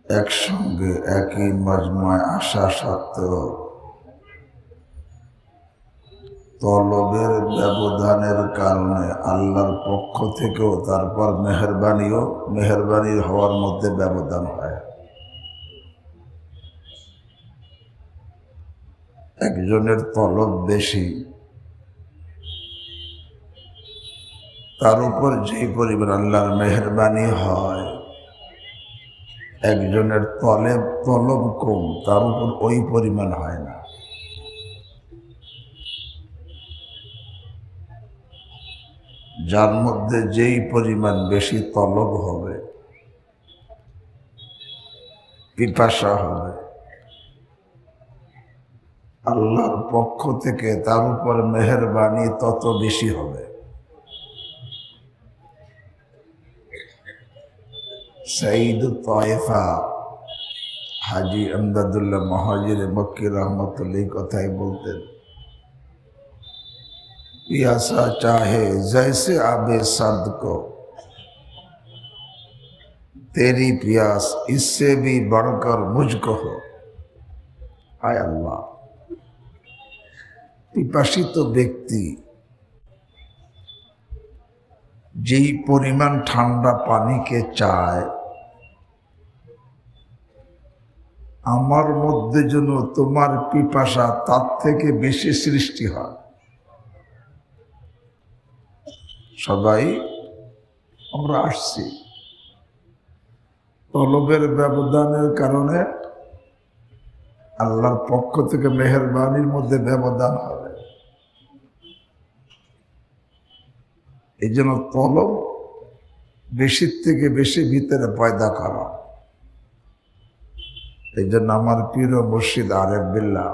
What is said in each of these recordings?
একসঙ্গে একই মজমায় আসা সত্ত্বেও তলবের ব্যবধানের কারণে আল্লাহর পক্ষ থেকেও তারপর মেহেরবানির হওয়ার মধ্যে ব্যবধান হয়। একজনের তলব বেশি, তার উপর যেই পরিমাণ আল্লাহর মেহেরবানি হয়, একজনের তলব কম, তার উপর ওই পরিমাণ হয় না। যার মধ্যে যেই পরিমাণ বেশি তলব হবে, পিপাসা হবে, আল্লাহর পক্ষ থেকে তার উপর মেহেরবানি তত বেশি হবে। সঈদ তয়েফা হাজি আমদাদুল্লাহ মহাজির মক্কি রহমতুল্লাহ কথাই বলতেন, पियासा चाहे जैसे आबे सर्द को, तेरी प्यास इससे भी बढ़कर मुझको हो। हाय अल्लाह, পিপাসিত ব্যক্তি যেই পরিমাণ ঠান্ডা পানিকে চায়, আমার মধ্যে যেন তোমার পিপাসা তার থেকে বেশি সৃষ্টি হয়। সবাই আমরা আসছি, তলবের ব্যবধানের কারণে আল্লাহর পক্ষ থেকে মেহেরবানির মধ্যে ব্যবধান হবে। এই জন্য তলব বেশির থেকে বেশি ভিতরে পয়দা করা। এই জন্য আমার পীর মুর্শিদ আরেফ বিল্লাহ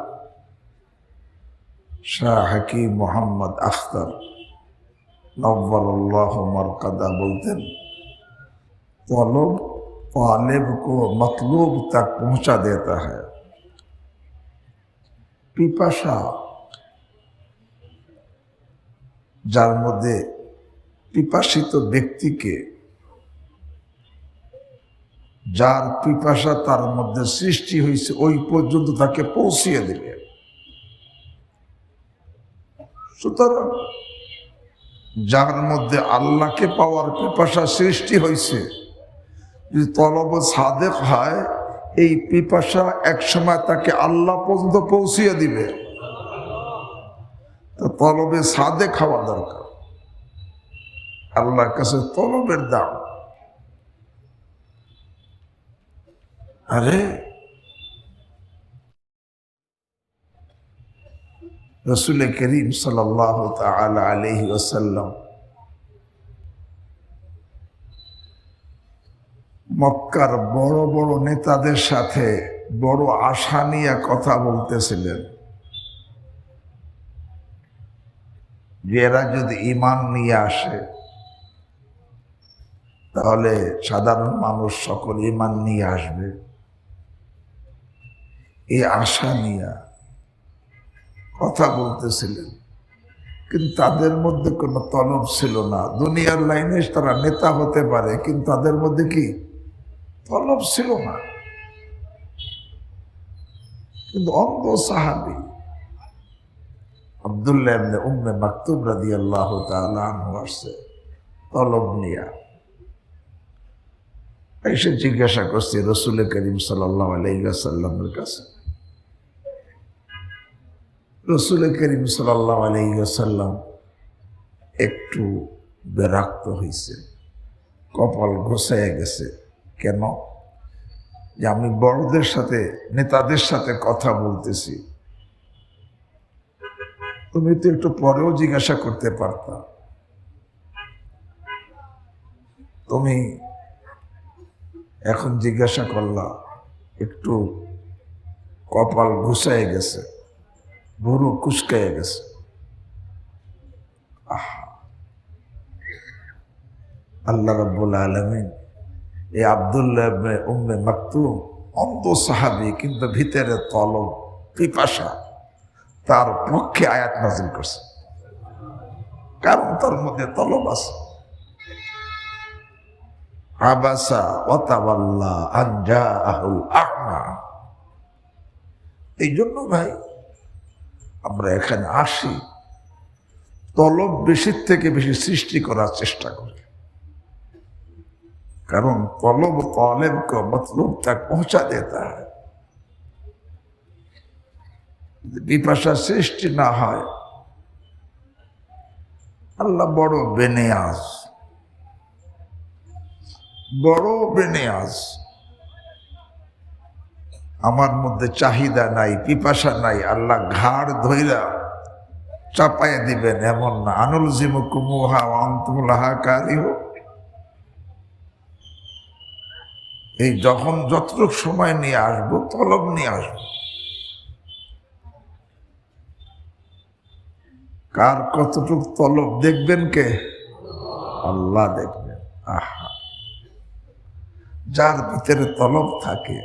শাহ হাকিম মোহাম্মদ আখতার नव्वरल्लाहु मरकदा बोलतें, तलब तालिब को मतलूब तक पहुंचा देता है। पिपासा जार मध्य पिपासित व्यक्ति के जार पिपासा तार मध्य सृष्टि হইছে ওই পর্যন্ত তাকে পৌঁছিয়ে দিবে। সুতরাং যার মধ্যে আল্লাহকে পাওয়ার পিপাসা সৃষ্টি হয়েছে, যদি তলব সাদেক হয়, এই পিপাসা এক সময় তাকে আল্লাহ পর্যন্ত পৌঁছিয়ে দিবে। তো তলবে সাদেক হওয়া দরকার। আল্লাহর কাছে তলবের দাম। আরে রসুল করিম সাল্লাল্লাহু তাআলা আলাইহি ওয়াসাল্লাম মক্কার বড় বড় নেতাদের সাথে বড় আশা নিয়ে কথা বলতেছিলেন যে এরা যদি ঈমান নিয়ে আসে তাহলে সাধারণ মানুষ সকল ঈমান নিয়ে আসবে। এই আশা নিয়ে কথা বলতেছিলেন, কিন্তু তাদের মধ্যে কোনো তলব ছিল না। দুনিয়ার লাইনে তারা নেতা হতে পারে, কিন্তু তাদের মধ্যে কি তলব ছিল না। কিন্তু অন্ধ সাহাবী আব্দুল্লাহ ইবনে উম্মে মাকতুম রাদিয়াল্লাহু তাআলা আনহু আসছে তলব নিয়া। এসে জিজ্ঞাসা করছে রাসূল করিম সাল্লাল্লাহু আলাইহি ওয়াসাল্লামের কাছে। রাসূল করিম সাল্লাল্লাহু আলাইহি ওয়াসাল্লাম একটু বিরক্ত হয়েছে, কপাল ঘষায় গেছে। কেন? যে আমি বড়দের সাথে নেতাদের সাথে কথা বলতেছি, তুমি তো একটু পরেও জিজ্ঞাসা করতে পারতা। তুমি এখন জিজ্ঞাসা করলা, একটু কপাল ঘুষায় গেছে, ভুরু কুচকায় গেছে। আল্লাহ রাব্বুল আলামিন এই আব্দুল্লাহ ইবনে উম্মে মাকতুম অন্ধ সাহাবী, কিন্তু ভিতরে তলব পিপাসা, তার পক্ষে আয়াত নাযিল করছে, কারণ তার মধ্যে তলব আছে। আবাসা ওয়া তাওয়াল্লা আন জাআহুল আ'মা। এই জন্য ভাই আমরা এখানে আসি, তলব বেশির থেকে বেশি সৃষ্টি করার চেষ্টা করি, কারণ তলব তালেব को मतलब तक पहुंचा देता है। পিপাসা সৃষ্টি না হয়, আল্লাহ বড় বেনিয়াজ, বড় বেনিয়াজ। আমার মধ্যে চাহিদা নাই, পিপাসা নাই, আল্লাহ ঘাড় ধইরা চাপাইয়া দিবেন এমন না। আনুলজিমুকুমুহা ওয়া আনতুম লাহা কারিহুন। এই যখন যতটুক সময় নিয়ে আসবো, তলব নিয়ে আসবো। কার কতটুক তলব দেখবেন কে? আল্লাহ দেখবেন। আহা, যার ভিতরে তলব থাকে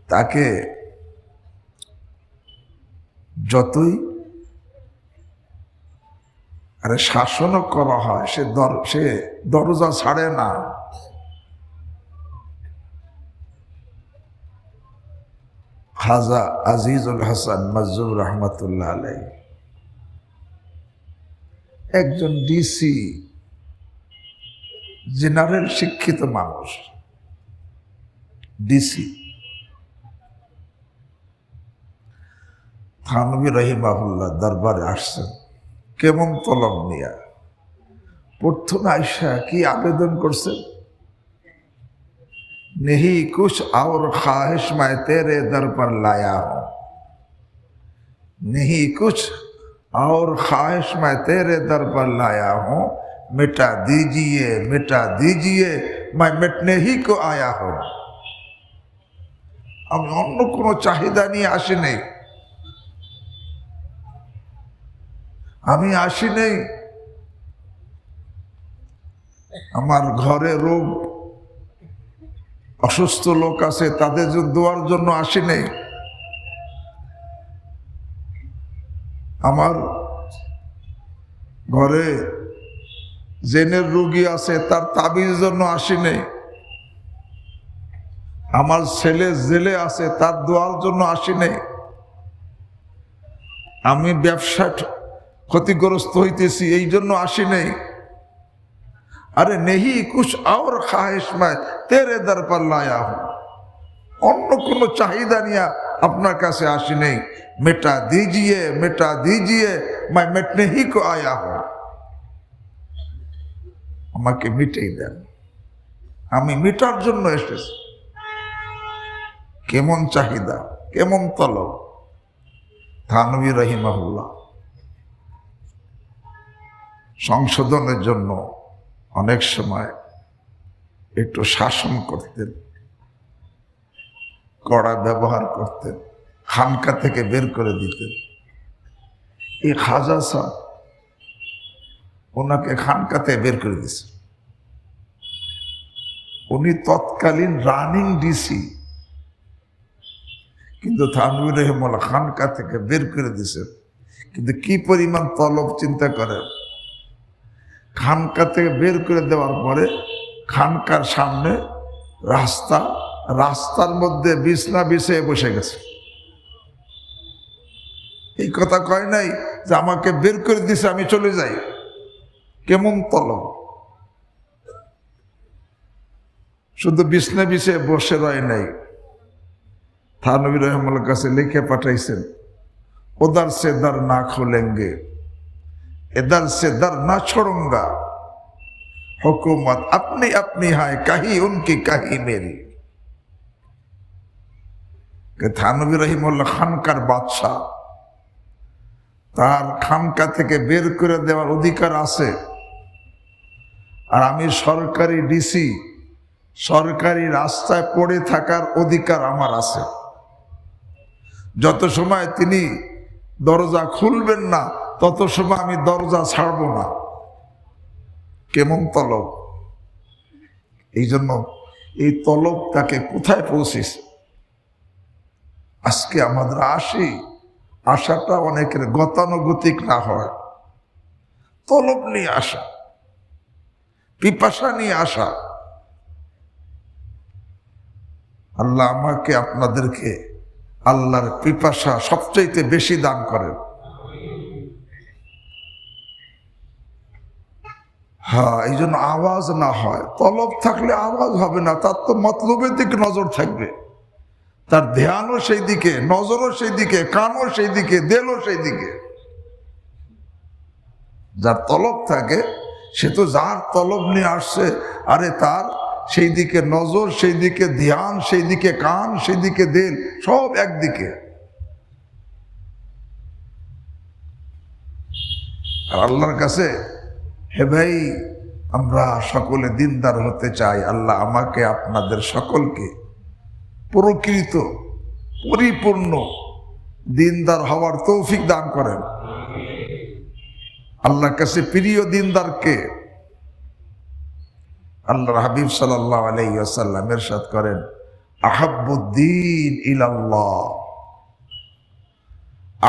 তাকে যতই শাসনও করা হয়, সে দরজা ছাড়ে না। খাজা আজিজুল হাসান মাজুর রহমতুল্লাহ আলাইহি একজন ডিসি, জেনারেল শিক্ষিত মানুষ, ডিসি। থানভী রহিমাহুল্লাহ দরবারে আসছেন কেমন তলব নিয়া। প্রথম আয়সা কি আবেদন করছেন? नहीं कुछ और ख्वाहिश मैं तेरे दर पर लाया हूं, नहीं कुछ और ख्वाहिश मैं तेरे दर पर लाया हूं, मिटा दीजिए मैं मिटने ही को आया हूं। আমি অন্য কোনো চাহিদা নিয়ে আসি নাই, আমি আসি নাই আমার ঘরে রোগ অসুস্থ লোক আছে তাদের দোয়ার জন্য আসি নাই, আমার ঘরে জেনের রোগী আছে তার তাবিজের জন্য আসি নাই, আমার ছেলে জেলে আছে তার দোয়ার জন্য আসি নাই, আমি ব্যবসা ক্ষতিগ্রস্ত হইতেছি এই জন্য আসি নাই। अरे नहीं कुछ और ख्वाहिश मैं तेरे दर पर लाया हूं, অন্য কোনো চাহিদা নিয়ে আপনার কাছে আসি নেই। मिटा दीजिए मैं मिटने ही को आया हूं, আমাকে মিটেই দেন, আমি মিটার জন্য এসেছি। কেমন চাহিদা, কেমন তলব। থানভী রহিমাহুল্লাহ সংশোধনের জন্য অনেক সময় একটু শাসন করতেন, কড়া ব্যবহার করতেন, খানকা থেকে বের করে দিতেন। এই খাজা সাহেব ওনাকে খানকাতে বের করে দিয়েছে। উনি তৎকালীন রানিং ডিসি, কিন্তু থানভী রহিমাহুল্লাহ খানকা থেকে বের করে দিয়েছেন। কিন্তু কি পরিমাণ তলব চিন্তা করেন। খানকা থেকে বের করে দেওয়ার পরে খানকার সামনে রাস্তার মধ্যে বিছনা বিছিয়ে বসে গেছে। এই কথা কয় নাই যে আমাকে বের করে দিছে আমি চলে যাই। কেমন তলব। শুধু বিছনা বিছিয়ে বসে রয় নাই, থানভী রহিমাহুল্লাহর কাছে লিখে পাঠাইছেন, उधर से दर ना खोलेंगे, इधर से दर ना छोड़ूंगा, हुकूमत अपनी अपनी है, कहीं उनकी कहीं मेरी। থানভী রহিমাহুল্লাহ খানকার বাদশাহ, তার খানকা থেকে বের করে দেওয়ার অধিকার আছে। আর আমি সরকারি ডিসি, সরকারি রাস্তায় পড়ে থাকার অধিকার আমার আছে। যত সময় তিনি দরজা খুলবেন না তত সময় আমি দরজা ছাড়ব না। কেমন তলব। এই জন্য এই তলব তাকে কোথায় পৌঁছেছে। আজকে আমাদের আশাটা অনেকের গতানুগতিক না হয়, তলব নিয়ে আসা। পিপাসা নিয়ে আসা। আল্লাহ আমাকে আপনাদেরকে আল্লাহর পিপাসা সবচাইতে বেশি দান করেন। হ্যাঁ, এই জন্য আওয়াজ না হয়। তলব থাকলে আওয়াজ হবে না, তার তো মতলবের দিকে নজর থাকবে, তার ধ্যানও সেই দিকে, নজরও সেই দিকে, কানও সেই দিকে, দেলও সেই দিকে। যার তলব থাকে সে তো যার তলব নিয়ে আসছে, আরে তার সেই দিকে নজর, সেই দিকে ধ্যান, সেই দিকে কান, সেই দিকে দেল, সব একদিকে। আর আল্লাহর কাছে, হে ভাই, আমরা সকলে দিনদার হতে চাই, আল্লাহ আমাকে আপনাদের সকলকে প্রকৃত পরিপূর্ণ দিনদার হওয়ার তৌফিক দান করেন। আল্লাহর কাছে প্রিয় দিনদারকে আল্লাহর হাবিব সাল্লাল্লাহু আলাইহি ওয়াসাল্লাম ইরশাদ করেন, আহাব্বুদ্দিন ইলাল্লাহ,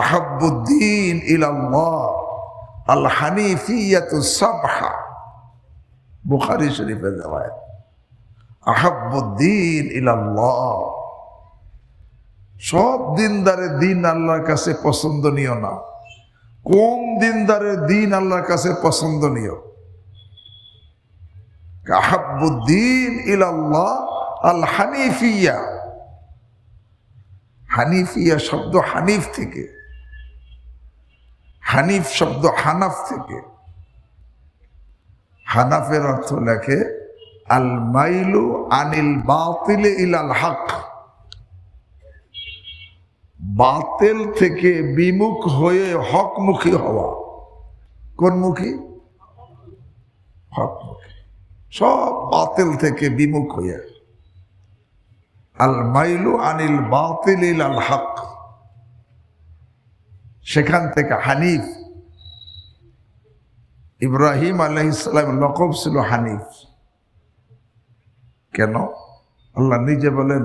আহাব্বুদ্দিন ইলাল্লাহ আল হানিফিয়াতু সাবহা। বুখারী শরীফের riwayat, আহাব্বুদ্দিন ইলাল্লাহ। সব দিনদারের দিন আল্লাহর কাছে পছন্দনীয় না। কোন দিনদারের দিন আল্লাহর কাছে পছন্দনীয়? আহাব্বুদ্দিন ইলাল্লাহ আল হানিফিয়া। হানিফিয়া শব্দ হানিফ থেকে, হানিফ শব্দ হানাফ থেকে। হানাফের অর্থ লেখে আল মাইলু আনিল বাতিল ইলাল হক, বাতিল থেকে বিমুখ হয়ে হকমুখী হওয়া। কোন মুখী? হকমুখী। সব বাতিল থেকে বিমুখ হয়ে, আল মাইলু আনিল বাতিল ইলাল হক, সেখান থেকে হানিফ। ইব্রাহিম আলাইহিস সালামের লকব ছিল হানিফ। কেন? আল্লাহ নিজে বলেন,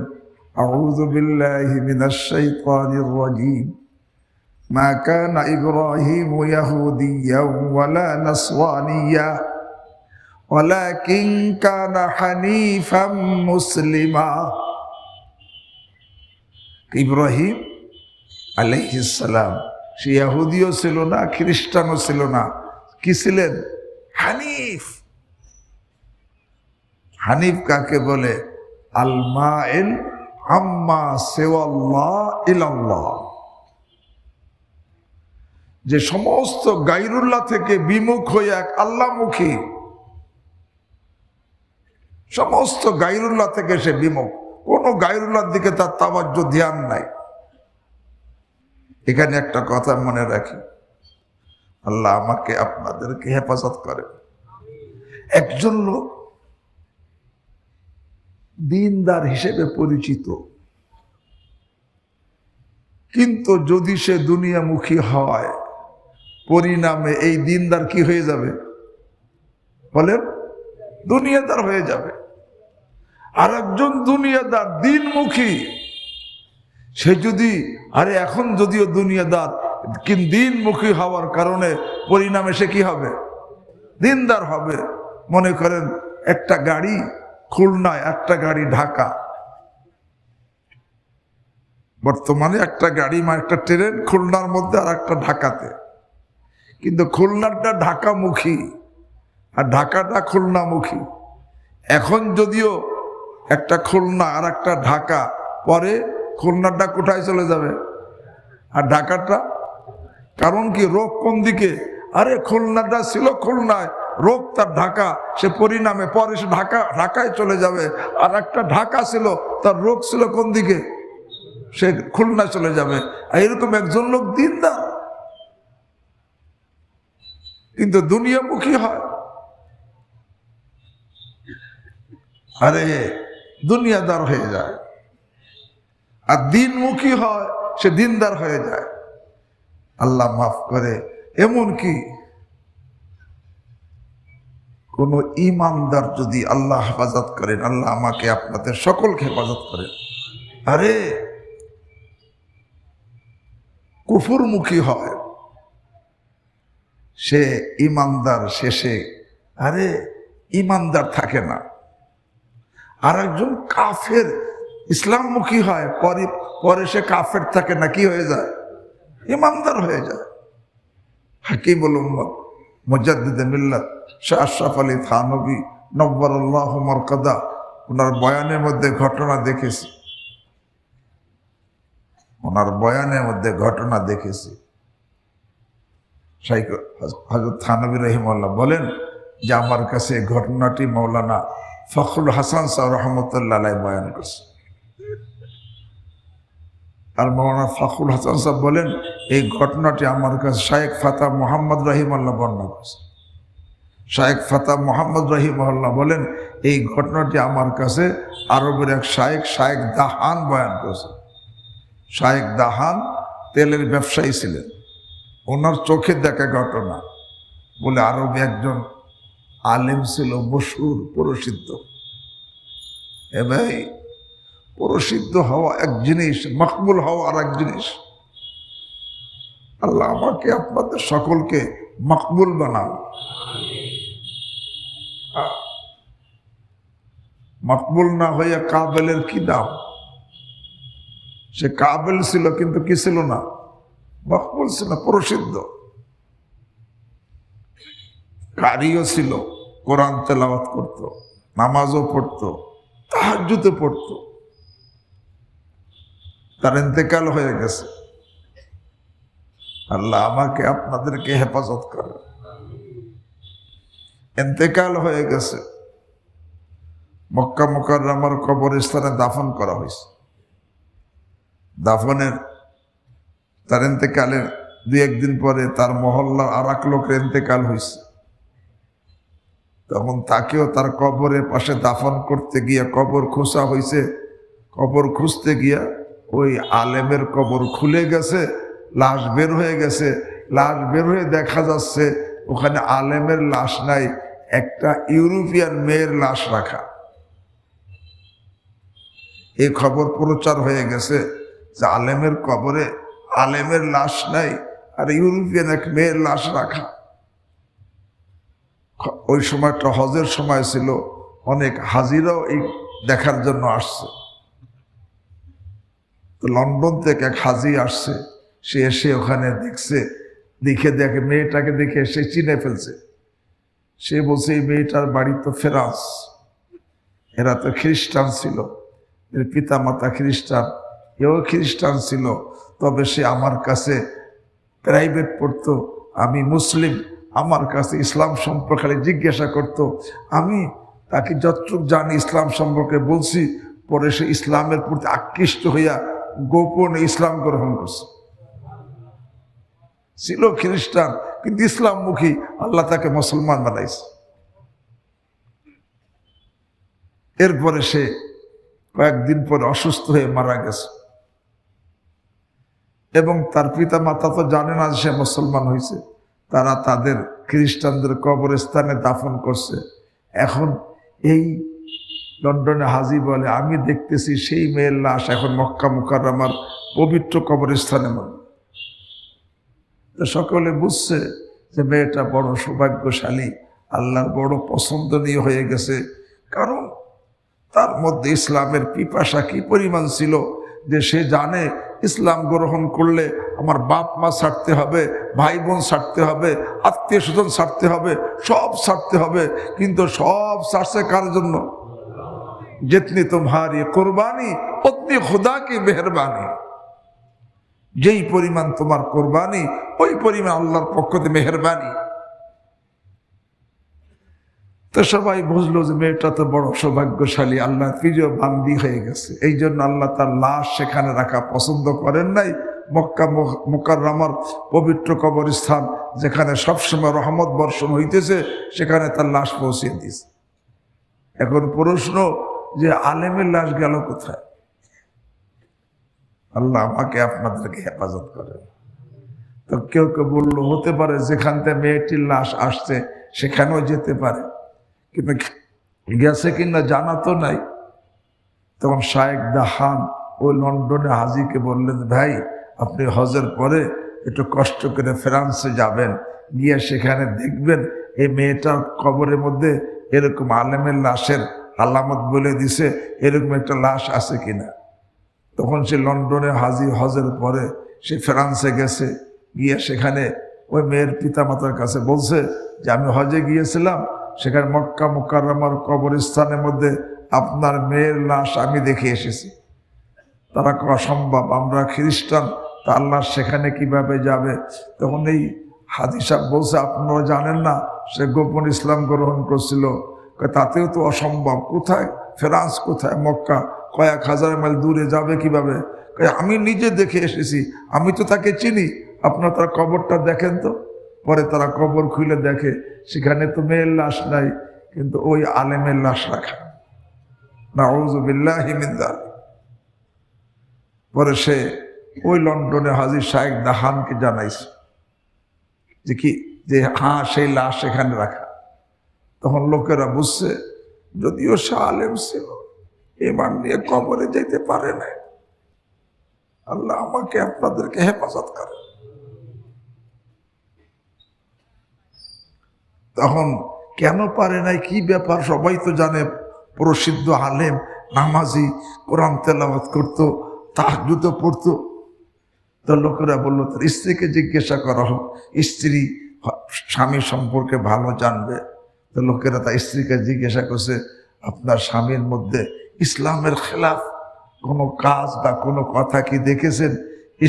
আউযু বিল্লাহি মিনাশ শাইতানির রাজীম, মা কানা ইব্রাহিম ইয়াহুদিয়্যান ওয়ালা নাসরানিয়্যা ওয়ালাকিন কানা হানিফাম মুসলিমা। ইব্রাহিম আলাইহিস সালাম সে ইহুদিও ছিল না, খ্রিস্টানও ছিল না। কি ছিলেন? হানিফ। হানিফ কাকে বলে? আল মাইল আম্মা সিওয়াল্লাহ ইলাল্লাহ, যে সমস্ত গায়রুল্লাহ থেকে বিমুখ হয়ে এক আল্লাহমুখী। সমস্ত গায়রুল্লাহ থেকে সে বিমুখ, কোন গায়রুল্লাহর দিকে তার তাওয়াজ্জুহ, ধ্যান নাই। এখানে একটা কথা মনে রাখি, আল্লাহ আমাকে আপনাদেরকে হেফাজত করে। একজন লোক দিনদার হিসেবে পরিচিত, কিন্তু যদি সে দুনিয়ামুখী হয়, পরিণামে এই দিনদার কি হয়ে যাবে? বলেন, দুনিয়াদার হয়ে যাবে। আর একজন দুনিয়াদার দিনমুখী, সে যদি, আরে এখন যদিও দুনিয়াদার, কিন্তু দিনমুখী হওয়ার কারণে পরিণামে সে কি হবে? দিনদার হবে। মনে করেন একটা গাড়ি খুলনায়, একটা গাড়ি ঢাকা। বর্তমানে একটা গাড়ি একটা ট্রেন খুলনার মধ্যে আর একটা ঢাকাতে, কিন্তু খুলনাটা ঢাকামুখী আর ঢাকাটা খুলনামুখী। এখন যদিও একটা খুলনা আর একটা ঢাকা, পরে খুলনাটা কোথায় চলে যাবে? আর ঢাকাটা, কারণ কি? রোগ কোন দিকে? আরে খুলনাটা ছিল খুলনায়, রোগ তার ঢাকা, সে পরিণামে পরে সে ঢাকায় চলে যাবে। আর একটা ঢাকা ছিল, তার রোগ ছিল কোন দিকে? সে খুলনা চলে যাবে। আর এরকম একজন লোক দিনদার কিন্তু দুনিয়ামুখী হয়, আরে দুনিয়াদার হয়ে যায়। আর দিনমুখী হয়, সে দিনদার হয়ে যায়। আল্লাহ মাফ করে। এমনকি কোন ইমানদার যদি আল্লাহ হেফাজত করেন, আল্লাহ আমাকে আপনাদের সকলকে হেফাজত করেন, আরে কুফুরমুখী হয়, সে ইমানদার শেষে আরে ইমানদার থাকে না। আর একজন কাফের ইসলামমুখী হয়, পরে পরে সে কাফের থাকে না, কি হয়ে যায়? ইমানদার হয়ে যায়। হাকিমুল উম্মত মুজাদ্দিদে মিল্লাত শাহ আশরাফ আলী থানভী নব্বরাল্লাহু মারকাদা, ওনার বয়ানের মধ্যে ঘটনা দেখেছি, ওনার বয়ানের মধ্যে ঘটনা দেখেছি। শাইখ হযরত থানভী রাহিমাহুল্লাহ বলেন যে আমার কাছে ঘটনাটি মাওলানা ফখরুল হাসান সাহেব রহমতুল্লাহ আলাইহি বয়ান করছে। আর মাওলানা ফখরুল হাসান সাহেব বলেন এই ঘটনাটি আমার কাছে শাইখ ফাতা মোহাম্মদ রাহিমাহুল্লাহ বর্ণনা করছে। শাইখ ফাতা মোহাম্মদ রাহিমাহুল্লাহ বলেন এই ঘটনাটি আমার কাছে আরবের এক শাইখ দাহান বয়ান করছে। শাইখ দাহান তেলের ব্যবসায়ী ছিলেন, ওনার চোখে দেখা ঘটনা। বলে আরবে একজন আলেম ছিল, মশহুর, প্রসিদ্ধ। এ ভাই, প্রসিদ্ধ হওয়া এক জিনিস, মকবুল হওয়া আর এক জিনিস। আল্লাহ আমাকে আপনাদের সকলকে মকবুল বানান। মকবুল না হইয়া কাবেলের কি দাম? সে কাবেল ছিল কিন্তু কি ছিল না? মকবুল ছিল, প্রসিদ্ধ। কারিও ছিল, কোরআন তেলাওয়াত করত, নামাজও পড়তো, তাহাজ্জুদও পড়তো। তার ইন্তেকাল হয়ে গেছে। আল্লাহ আমাকে আপনাদেরকে হেফাজত করে। ইন্তেকাল হয়ে গেছে, মক্কা মুকাররমার কবরস্থানে দাফন করা হয়েছে। দাফনের তার ইন্তেকালের 2-1 দিন পরে তার মহল্লার আর এক লোকের ইন্তেকাল হয়েছে। তখন তাকেও তার কবরের পাশে দাফন করতে গিয়ে কবর খোঁচা হয়েছে। কবর খুঁজতে গিয়া ওই আলেমের কবর খুলে গেছে, লাশ বের হয়ে গেছে। লাশ বের হয়ে দেখা যাচ্ছে ওখানে আলেমের লাশ নাই, একটা ইউরোপিয়ান মেয়ের লাশ রাখা। এই খবর প্রচার হয়ে গেছে যে আলেমের কবরে আলেমের লাশ নাই আর ইউরোপিয়ান এক মেয়ের লাশ রাখা। ওই সময়টা হজের সময় ছিল, অনেক হাজিরাও এই দেখার জন্য আসছে। তো লন্ডন থেকে এক হাজি আসছে, সে এসে ওখানে দেখছে, দেখে মেয়েটাকে দেখে সে চিনে ফেলছে। সে বলছে এই মেয়েটার বাড়ি তো ফ্রান্স, এরা তো খ্রিস্টান ছিল, এর পিতা মাতা খ্রিস্টান, এও খ্রিস্টান ছিল। তবে সে আমার কাছে প্রাইভেট পড়তো, আমি মুসলিম, আমার কাছে ইসলাম সম্পর্কে জিজ্ঞাসা করত। আমি তাকে যতটুকু জানি ইসলাম সম্পর্কে বলছি। পরে সে ইসলামের প্রতি আকৃষ্ট হইয়া গোপনে ইসলাম গ্রহণ করছে। ছিল খ্রিস্টান কিন্তু ইসলামমুখী, আল্লাহ তাকে মুসলমান বানাইছে। এরপরে সে কয়েকদিন পরে অসুস্থ হয়ে মারা গেছে এবং তার পিতা মাতা তো জানে না যে সে মুসলমান হয়েছে। তারা তাদের খ্রিস্টানদের কবরস্থানে দাফন করছে। এখন এই লন্ডনে হাজি বলে আমি দেখতেছি সেই মেয়ের লাশ এখন মক্কা মুকাররমার পবিত্র কবরস্থানে মনে। তো সকলে বুঝছে যে মেয়েটা বড় সৌভাগ্যশালী, আল্লাহর বড় পছন্দনীয় হয়ে গেছে। কারণ তার মধ্যে ইসলামের পিপাসা কি পরিমাণ ছিল যে সে জানে ইসলাম গ্রহণ করলে আমার বাপ মা ছাড়তে হবে, ভাই বোন ছাড়তে হবে, আত্মীয় স্বজন ছাড়তে হবে, সব ছাড়তে হবে। কিন্তু সব ছাড়ছে কার জন্য? जितनी तुम्हारी कुर्बानी उतनी खुदा की मेहरबानी। যেই পরিমাণ তোমার কোরবানি ওই পরিমাণ আল্লাহর পক্ষ থেকে মেহেরবানি। তো সবাই বুঝলো যে মেয়েটা তো বড় সৌভাগ্যশালী, আল্লাহ প্রিয় বান্দি হয়ে গেছে। এই জন্য আল্লাহ তার লাশ সেখানে রাখা পছন্দ করেন নাই। মক্কা মুকাররমার পবিত্র কবরস্থান যেখানে সবসময় রহমত বর্ষণ হইতেছে সেখানে তার লাশ পৌঁছিয়ে দিয়েছে। এখন প্রশ্ন যে আলেমের লাশ গেল কোথায়? আল্লাহ আমাকে আপনাদেরকে হেফাজত করে। তো কেউ কেউ বললো হতে পারে যেখান থেকে মেয়েটির লাশ আসছে সেখানেও যেতে পারে, কিন্তু গেছে কিনা জানা তো নাই। তখন শাইখ দাহান ওই লন্ডনে হাজিকে বললেন, ভাই আপনি হজের পরে একটু কষ্ট করে ফ্রান্সে যাবেন, গিয়ে সেখানে দেখবেন এই মেয়েটার কবরের মধ্যে এরকম আলেমের লাশের আলামত বলে দিছে এরকম একটা লাশ আছে কিনা। তখন সে লন্ডনে হাজির, হজের পরে সে ফ্রান্সে গেছে, গিয়ে সেখানে ওই মেয়ের পিতামাতার কাছে বলছে যে আমি হজে গিয়েছিলাম, সেখানে মক্কা মুকাররমার কবরস্থানের মধ্যে আপনার মেয়ের লাশ আমি দেখে এসেছি। তারা অসম্ভব, আমরা খ্রিস্টান, তা আল্লাহ সেখানে কিভাবে যাবে। তখন এই হাজি সাহেব বলছে আপনারা জানেন না সে গোপন ইসলাম গ্রহণ করছিল, তাতেও তো অসম্ভব, কোথায় ফ্রান্স, কোথায় মক্কা, কয়েক হাজার মাইল দূরে যাবে কিভাবে। আমি নিজে দেখে এসেছি, আমি তো তাকে চিনি, আপনার তার কবরটা দেখেন তো। পরে তারা কবর খুলে দেখে সেখানে তো মেয়ের লাশ নাই, কিন্তু ওই আলেমের লাশ রাখা। নাউযু বিল্লাহি মিন যালিক। পরে সে ওই লন্ডনে হাজী শাইখ দাহানকে জানাইছে যে কি, যে হ্যাঁ সেই লাশ সেখানে রাখা। তখন লোকেরা বুঝছে যদিও সে আলেম ছিল, ঈমান নিয়ে কবরে যেতে পারে না। আল্লাহ আমাকে আপনাদেরকে হেফাজত করে। তখন কেন পারে নাই, কি ব্যাপার, সবাই তো জানে প্রসিদ্ধ আলেম, নামাজি, কোরআন তেলাওয়াত করতো, তাহাজ্জুদ পড়তো। তো লোকেরা বললো তার স্ত্রীকে জিজ্ঞাসা করা হোক, স্ত্রী স্বামী সম্পর্কে ভালো জানবে। তো লোকেরা তার স্ত্রীকে জিজ্ঞাসা করছে আপনার স্বামীর মধ্যে ইসলামের খেলাফ কোনো কাজ বা কোনো কথা কি দেখেছেন?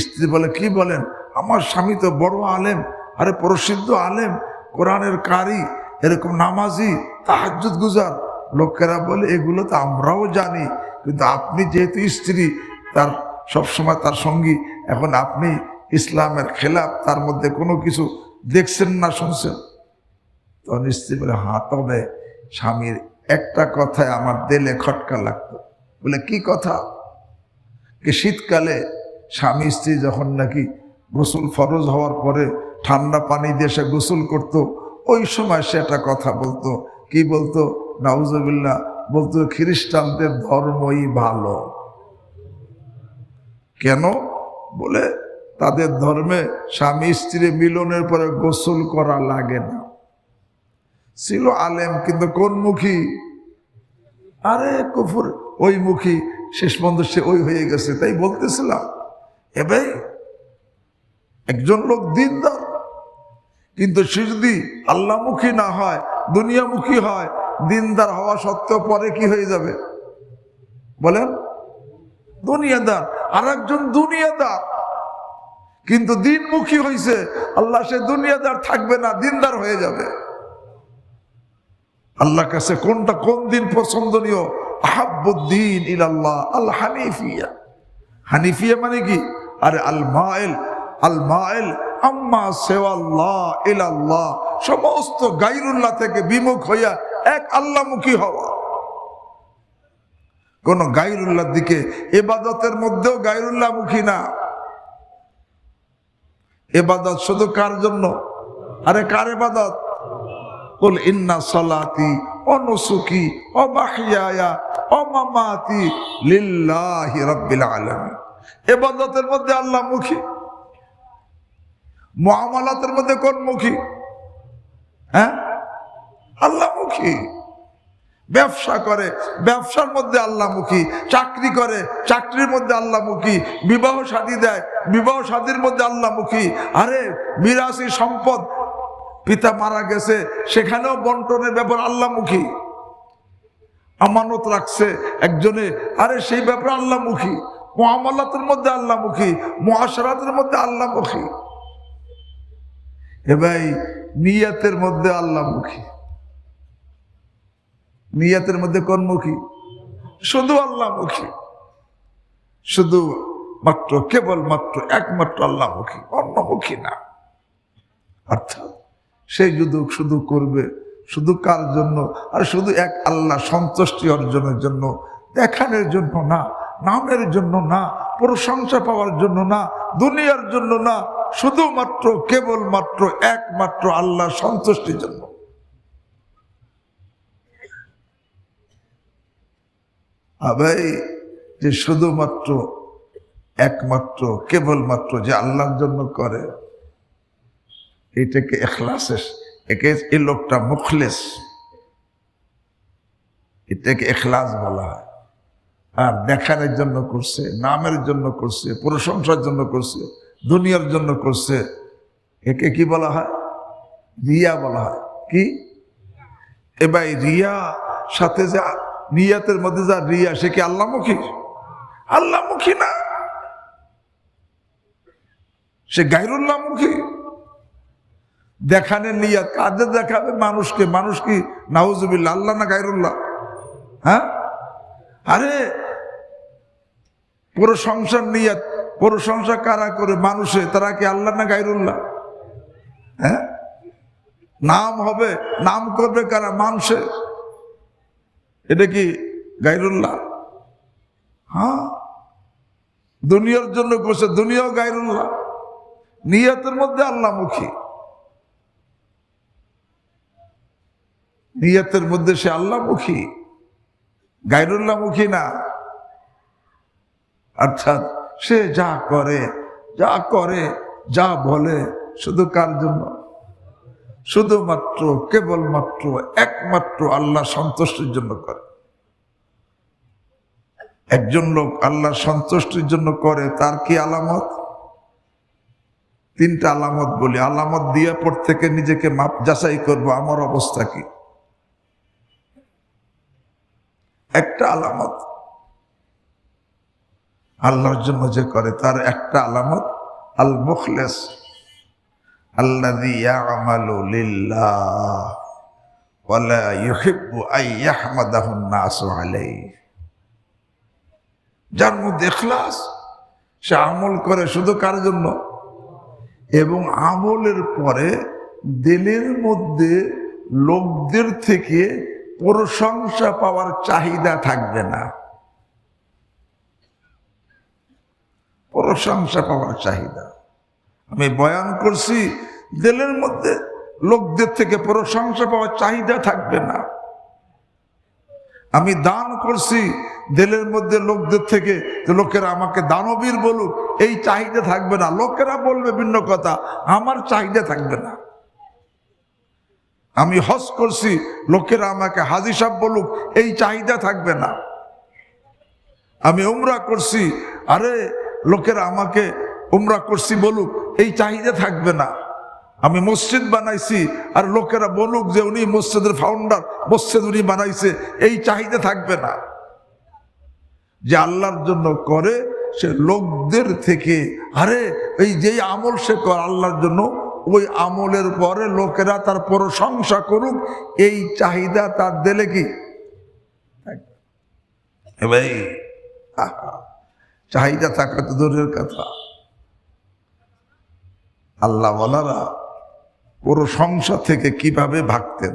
স্ত্রী বলে কি বলেন, আমার স্বামী তো বড় আলেম, আরে প্রসিদ্ধ আলেম, কোরআনের কারি, এরকম নামাজি, তাহাজ্জুদ গুজার। লোকেরা বলে এগুলো তো আমরাও জানি, কিন্তু আপনি যেহেতু স্ত্রী, তার সবসময় তার সঙ্গী, এখন আপনি ইসলামের খেলাফ তার মধ্যে কোনো কিছু দেখছেন না, শুনছেন? তখন স্ত্রী বলে হ্যাঁ, তবে স্বামীর একটা কথায় আমার দিলে খটকা লাগতো। বলে কি কথা? কি শীতকালে স্বামী স্ত্রী যখন নাকি গোসল ফরজ হওয়ার পরে ঠান্ডা পানি দিয়ে সে গোসল করতো, ওই সময় সে একটা কথা বলতো। কি বলতো? নাউজুবিল্লাহ, বলতো খ্রিস্টানদের ধর্মই ভালো। কেন? বলে তাদের ধর্মে স্বামী স্ত্রী মিলনের পরে গোসল করা লাগে না। ছিল আলেম, কিন্তু কোন মুখী? আরে কুফর ওই মুখী, শেষ পর্যন্ত সে ওই হয়ে গেছে। তাই বলতেছিলাম এবার একজন লোক দিনদার, কিন্তু সে যদি আল্লাহমুখী না হয়, দুনিয়ামুখী হয়, দিনদার হওয়া সত্ত্বেও পরে কি হয়ে যাবে বলেন? দুনিয়াদার। আর একজন দুনিয়াদার কিন্তু দিনমুখী হয়েছে, আল্লাহ সে দুনিয়াদার থাকবে না, দিনদার হয়ে যাবে। আল্লাহর কাছে কোনটা, কোন দিন পছন্দনীয়? আহাব্বুদ্দিন ইলাল্লাহ আল হানিফিয়া। হানিফিয়া মানে কি? আরে আল মাইল, আল মাইল আম্মা সিওয়াল্লাহ ইলাল্লাহ, সমস্ত গায়রুল্লাহ থেকে বিমুখ হইয়া এক আল্লাহমুখী হওয়া। কোন গায়রুল্লাহর দিকে, ইবাদতের মধ্যেও গায়রুল্লাহমুখী না। ইবাদত শুধু কার জন্য? আরে কার ইবাদত? কুল ইন্না সালাতি ওয়া নুসুকি ওয়া মাহইয়ায়া ওয়া মামাতি লিল্লাহি রাব্বিল আলামিন। ইবাদতের মধ্যে আল্লাহমুখী, মুআমালাতের মধ্যে কোন মুখী? হ্যাঁ, আল্লাহমুখী। ব্যবসা করে, ব্যবসার মধ্যে আল্লাহমুখী। চাকরি করে, চাকরির মধ্যে আল্লাহমুখী। বিবাহ শাদী দেয়, বিবাহ শাদীর মধ্যে আল্লাহমুখী। আরে মিরাসি সম্পদ, পিতা মারা গেছে, সেখানেও বন্টনের ব্যাপার আল্লাহমুখী। আমানত রাখছে একজনে, আরে সেই ব্যাপারে আল্লাহমুখী। মুআমালাতের মধ্যে আল্লাহমুখী, মুআশারাতের মধ্যে আল্লাহমুখী। এ ভাই, নিয়তের মধ্যে আল্লাহমুখী। নিয়তের মধ্যে কোন মুখী? শুধু আল্লাহমুখী, শুধু মাত্র, কেবলমাত্র একমাত্র আল্লাহমুখী, অন্যমুখী না। অর্থাৎ সে যদি শুধু করবে, শুধু কার জন্য? আর শুধু এক আল্লাহ সন্তুষ্টি অর্জনের জন্য, দেখানোর জন্য না, নামের জন্য না, প্রশংসা পাওয়ার জন্য না, দুনিয়ার জন্য না, শুধুমাত্র কেবলমাত্র একমাত্র আল্লাহ সন্তুষ্টির জন্য। ভাই, যে শুধুমাত্র একমাত্র কেবলমাত্র যে আল্লাহর জন্য করে, এটাকে ইখলাস, একে এই লোকটা মুখলেস। এটাকে ইখলাস বলা হয়। আর দেখানোর জন্য করছে, নামের জন্য করছে, প্রশংসার জন্য করছে, দুনিয়ার জন্য করছে, একে কি বলা হয়? রিয়া বলা হয়। কি এ ভাই, রিয়া সাথে যে নিয়াতের মধ্যে যা রিয়া, সে কি আল্লাহমুখী? আল্লাহমুখী না, সে গায়রুল্লাহমুখী। দেখানোর নিয়াত কাদের দেখাবে? মানুষকে। মানুষ কি নাউজুবিল্লাহ আল্লাহ না গায়রুল্লাহ? হ্যাঁ, আরে প্রশংসার নিয়াত, প্রশংসা কারা করে? মানুষে। তারা কি আল্লাহ না গায়রুল্লাহ? হ্যাঁ, নাম হবে, নাম করবে কারা? মানুষে। এটা কি গায়রুল্লাহ? হ্যাঁ, দুনিয়ার জন্য করছে, দুনিয়াও গায়রুল্লাহ। নিয়তের মধ্যে আল্লাহমুখী, নিয়তের মধ্যে সে আল্লাহমুখী, গায়রুল্লাহমুখী না। অর্থাৎ সে যা করে, যা করে, যা বলে, শুধু কার জন্য? শুধুমাত্র, কেবলমাত্র, একমাত্র আল্লাহ সন্তুষ্টির জন্য করে। একজন লোক আল্লাহ সন্তুষ্টির জন্য করে, তার কি আলামত? তিনটা আলামত বলি, আলামত দিয়ে পর থেকে নিজেকে মাপ যাচাই করবো, আমার অবস্থা কি। একটা আলামত আল্লাহর জন্য যে করে, তার একটা আলামত আল মুখলেস, আল্লাযী ইয়ামালু লিল্লাহ ওয়া লা ইউহিব্বু আন ইয়াহমাদাহু আন-নাসু আলাইহি। যার মধ্যে ইখলাস, সে আমল করে শুধু কার জন্য? এবং আমলের পরে দিলের মধ্যে লোকদের থেকে প্রশংসা পাওয়ার চাহিদা থাকবে না। প্রশংসা পাওয়ার চাহিদা, আমি বয়ান করছি, দিলের মধ্যে লোকদের থেকে প্রশংসা পাওয়ার চাহিদা থাকবে না। আমি দান করছি, দিলের মধ্যে লোকদের থেকে লোকেরা আমাকে দানবীর বলুক, এই চাহিদা থাকবে না। লোকেরা বলবে ভিন্ন কথা, আমার চাহিদা থাকবে না। আমি হজ করছি, লোকেরা আমাকে হাজী সাহেব বলুক, এই চাহিদা থাকবে না। আমি উমরা করছি, আরে লোকেরা আমাকে উমরা করছি বলুক, এই চাহিদা থাকবে না। আমি মসজিদ বানাইছি, আর লোকেরা বলুক যে উনি মসজিদের ফাউন্ডার, মসজিদ উনি বানাইছে, এই চাহিদা থাকবে না। যে আল্লাহর জন্য করে, সে লোকদের থেকে, আরে এই যেই আমল সে করে আল্লাহর জন্য, ওই আমলের পরে লোকেরা তার প্রশংসা করুক, এই চাহিদা তার দিলে কি ভাই? চাহিদা থাকা তো দূরের কথা। আল্লাহ ওয়ালারা প্রশংসা থেকে কিভাবে ভাগতেন?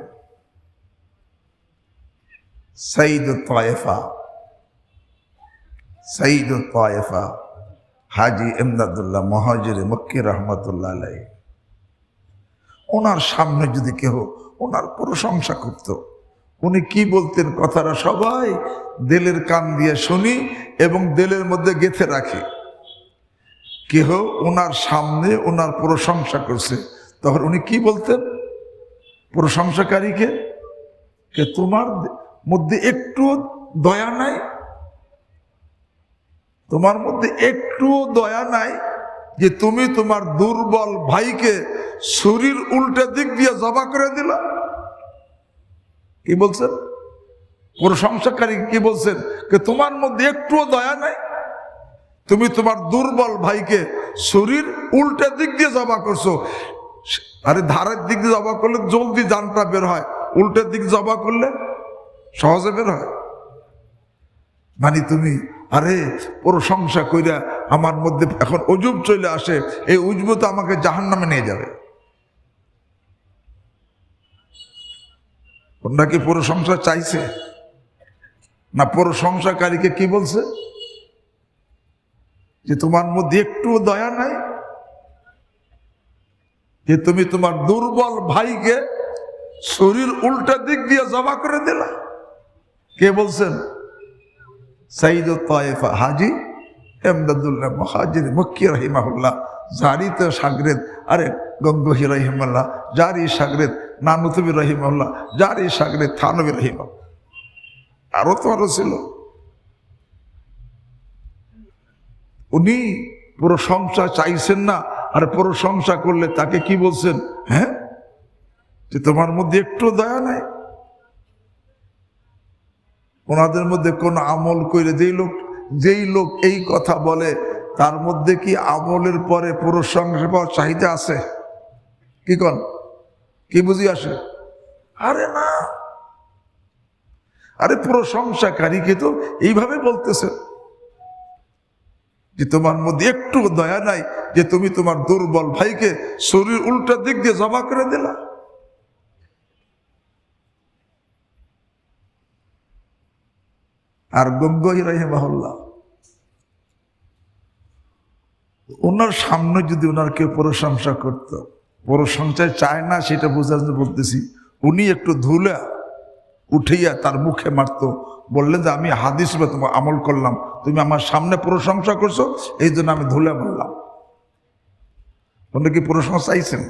সাইয়্যিদুত তায়েফা হাজী ইমদাদুল্লাহ মুহাজিরে মক্কি রহমতুল্লাহ আলাইহি, ওনার সামনে যদি কেউ ওনার প্রশংসা করত, উনি কি বলতেন? কথাটা সবাই দিলের কান দিয়ে শুনি এবং দিলের মধ্যে গেঁথে রাখি। কেহ ওনার সামনে ওনার প্রশংসা করছে, তখন উনি কি বলতেন প্রশংসাকারীকে? কে তোমার মধ্যে একটু দয়া নাই? তোমার মধ্যে একটু দয়া নাই যে তুমি তোমার দুর্বল ভাইকে শরীর উল্টা দিক দিয়ে জবা করে দিলা? কি বলছেন? প্রশংসাকারী কি বলছেন? যে তোমার মধ্যে একটু দয়া নাই, তুমি তোমার দুর্বল ভাইকে শরীর উল্টা দিক দিয়ে জবা করছো। আরে ধারের দিক দিয়ে জবা করলে জলদি জানটা বের হয়, উল্টা দিক জবা করলে সহজে বের হয়। মানে তুমি আরে প্রশংসা কইরা আমার মধ্যে এখন উজুব চলে আসে, এই উজব তো আমাকে জাহান্নামে নিয়ে যাবে। ওনারা কি প্রশংসা চাইছে? না প্রশংসাকারীকে কি বলছে? যে তোমার মধ্যে একটু দয়া নাই, যে তুমি তোমার দুর্বল ভাইকে শরীর উল্টা দিক দিয়ে জবা করে দিলা। কে বলছেন? সাইয়্যিদুত তায়েফা হাজী ইমদাদুল্লাহ মুহাজির মক্কি রাহিমাহুল্লাহ, জারি তো শাগরেদ, আরে গঙ্গোহী রাহিমাহুল্লাহ জারি শাগরেদ, নানুতুবি রাহিমাহুল্লাহ জারি শাগরেদ, থানবী রাহিমাহুল্লাহ। আরো ছিল। উনি প্রশংসা চাইছেন না, আর প্রশংসা করলে তাকে কি বলছেন? হ্যাঁ, যে তোমার মধ্যে একটু দয়া নাই। ওনাদের মধ্যে কোন আমল করে যেই লোক এই কথা বলে, তার মধ্যে কি আমলের পরে প্রশংসা পাওয়ার চাহিদা আছে? কি কন, কি বুঝি আসে? আরে না, আরে প্রশংসাকারীকে তো এইভাবে বলতেছে যে তোমার মধ্যে একটু দয়া নাই, যে তুমি তোমার দুর্বল ভাইকে শরীর উল্টা দিক দিয়ে জমা করে দিলা। আর গঙ্গোই রাহিমাহুল্লাহ, ওনার সামনে যদি ওনার কেউ প্রশংসা করত, প্রশংসা চায় না সেটা বোঝার জন্য বলতেছি, উনি একটু ধুলা উঠিয়া তার মুখে মারতো, বললেন যে আমি হাদিস বা তোমার আমল করলাম, তুমি আমার সামনে প্রশংসা করছো, এই জন্য আমি ধুলে মারলাম। উনি কি প্রশংসা চাইছেন?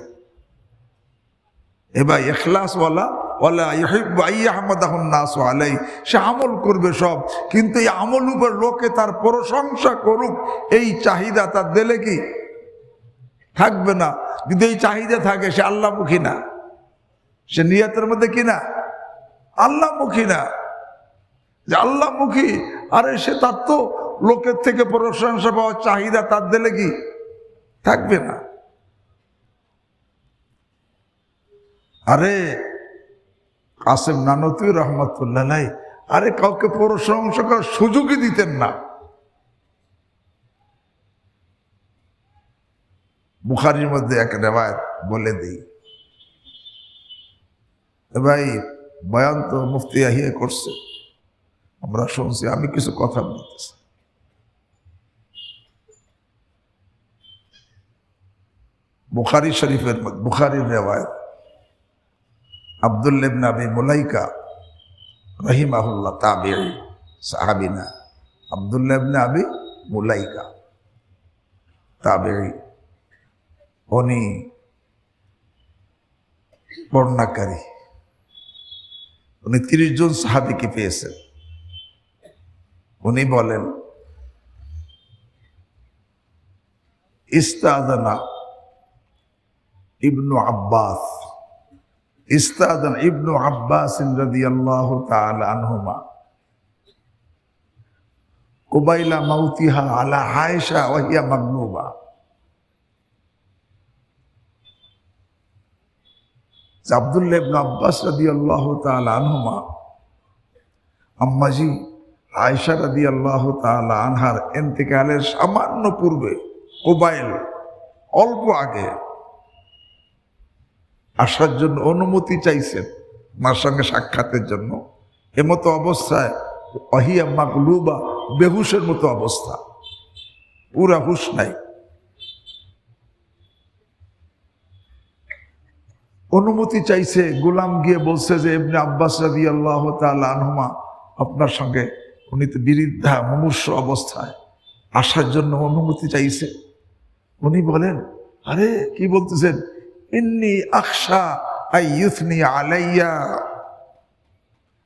এবার ইখলাসওয়ালা সে আমল করবে সব, কিন্তু এই আমল উপর লোকে তার প্রশংসা করুক এই চাহিদা তার দিলে কি থাকবে না। যদি এই চাহিদা থাকে, সে আল্লাহমুখী না, সে নিয়তের মধ্যে কি না আল্লাহমুখী না। যে আল্লাহমুখী, আরে সে তার তো লোকের থেকে প্রশংসা পাওয়ার চাহিদা তার দিলে কি থাকবে না। আরে কাসেম নানতুই রহমতুল্লাহ নাই, আরে কাউকে প্রশংসা করার সুযোগই দিতেন না। বুখারীর মধ্যে এক রেওয়ায়েত বলে দিই, ভাই বয়ান তো মুফতি আহিয়া করছে, আমরা শুনছি, আমি কিছু কথা বলতেছি। বুখারী শরীফের মধ্যে, বুখারীর রেওয়ায়েত, আব্দুল্লাহ ইবনে আবি মুলাইকা রাহিমাহুল্লাহ, তাবিঈ সাহাবী না, আব্দুল্লাহ ইবনে আবি মুলাইকা তাবিঈ, উনি বর্ণনাকারী। উনি 30 জন সাহাবীকে পেয়েছেন। উনি বলেন, ইস্তাযানা ইবনু আব্বাস, ইস্তাযানা ইবনু আব্বাস রাদিয়াল্লাহু তাআলা আনহুমা কুবাইলা মাউতিহা আলা আয়েশা ওয়া হিয়া মাগলুবা। আব্দুল্লাহ ইবনে আব্বাস রাদিয়াল্লাহু তাআলা আনহুমা আম্মাজি আয়েশা রাদিয়াল্লাহু তাআলা আনহার ইন্তেকালের সামান্য পূর্বে, কুবাইল অল্প আগে আসার জন্য অনুমতি চাইছেন মার সঙ্গে সাক্ষাতের জন্য। এমতো অবস্থায় ওয়াহিয়া মাগলুবা, বেহুশের মতো অবস্থা, পুরা হুশ নাই। অনুমতি চাইছে, গোলাম গিয়ে বলছে যে ইবনে আব্বাস রাদিয়াল্লাহু তাআলা আনহুমা আপনার সঙ্গে, উনি তো বিরিদ্ধা মুমূর্ষু অবস্থায়, আসার জন্য অনুমতি চাইছে। উনি বলেন, আরে কি বলতেছেন? ইন্নী আখশা আই ইউথনি আলাইয়া,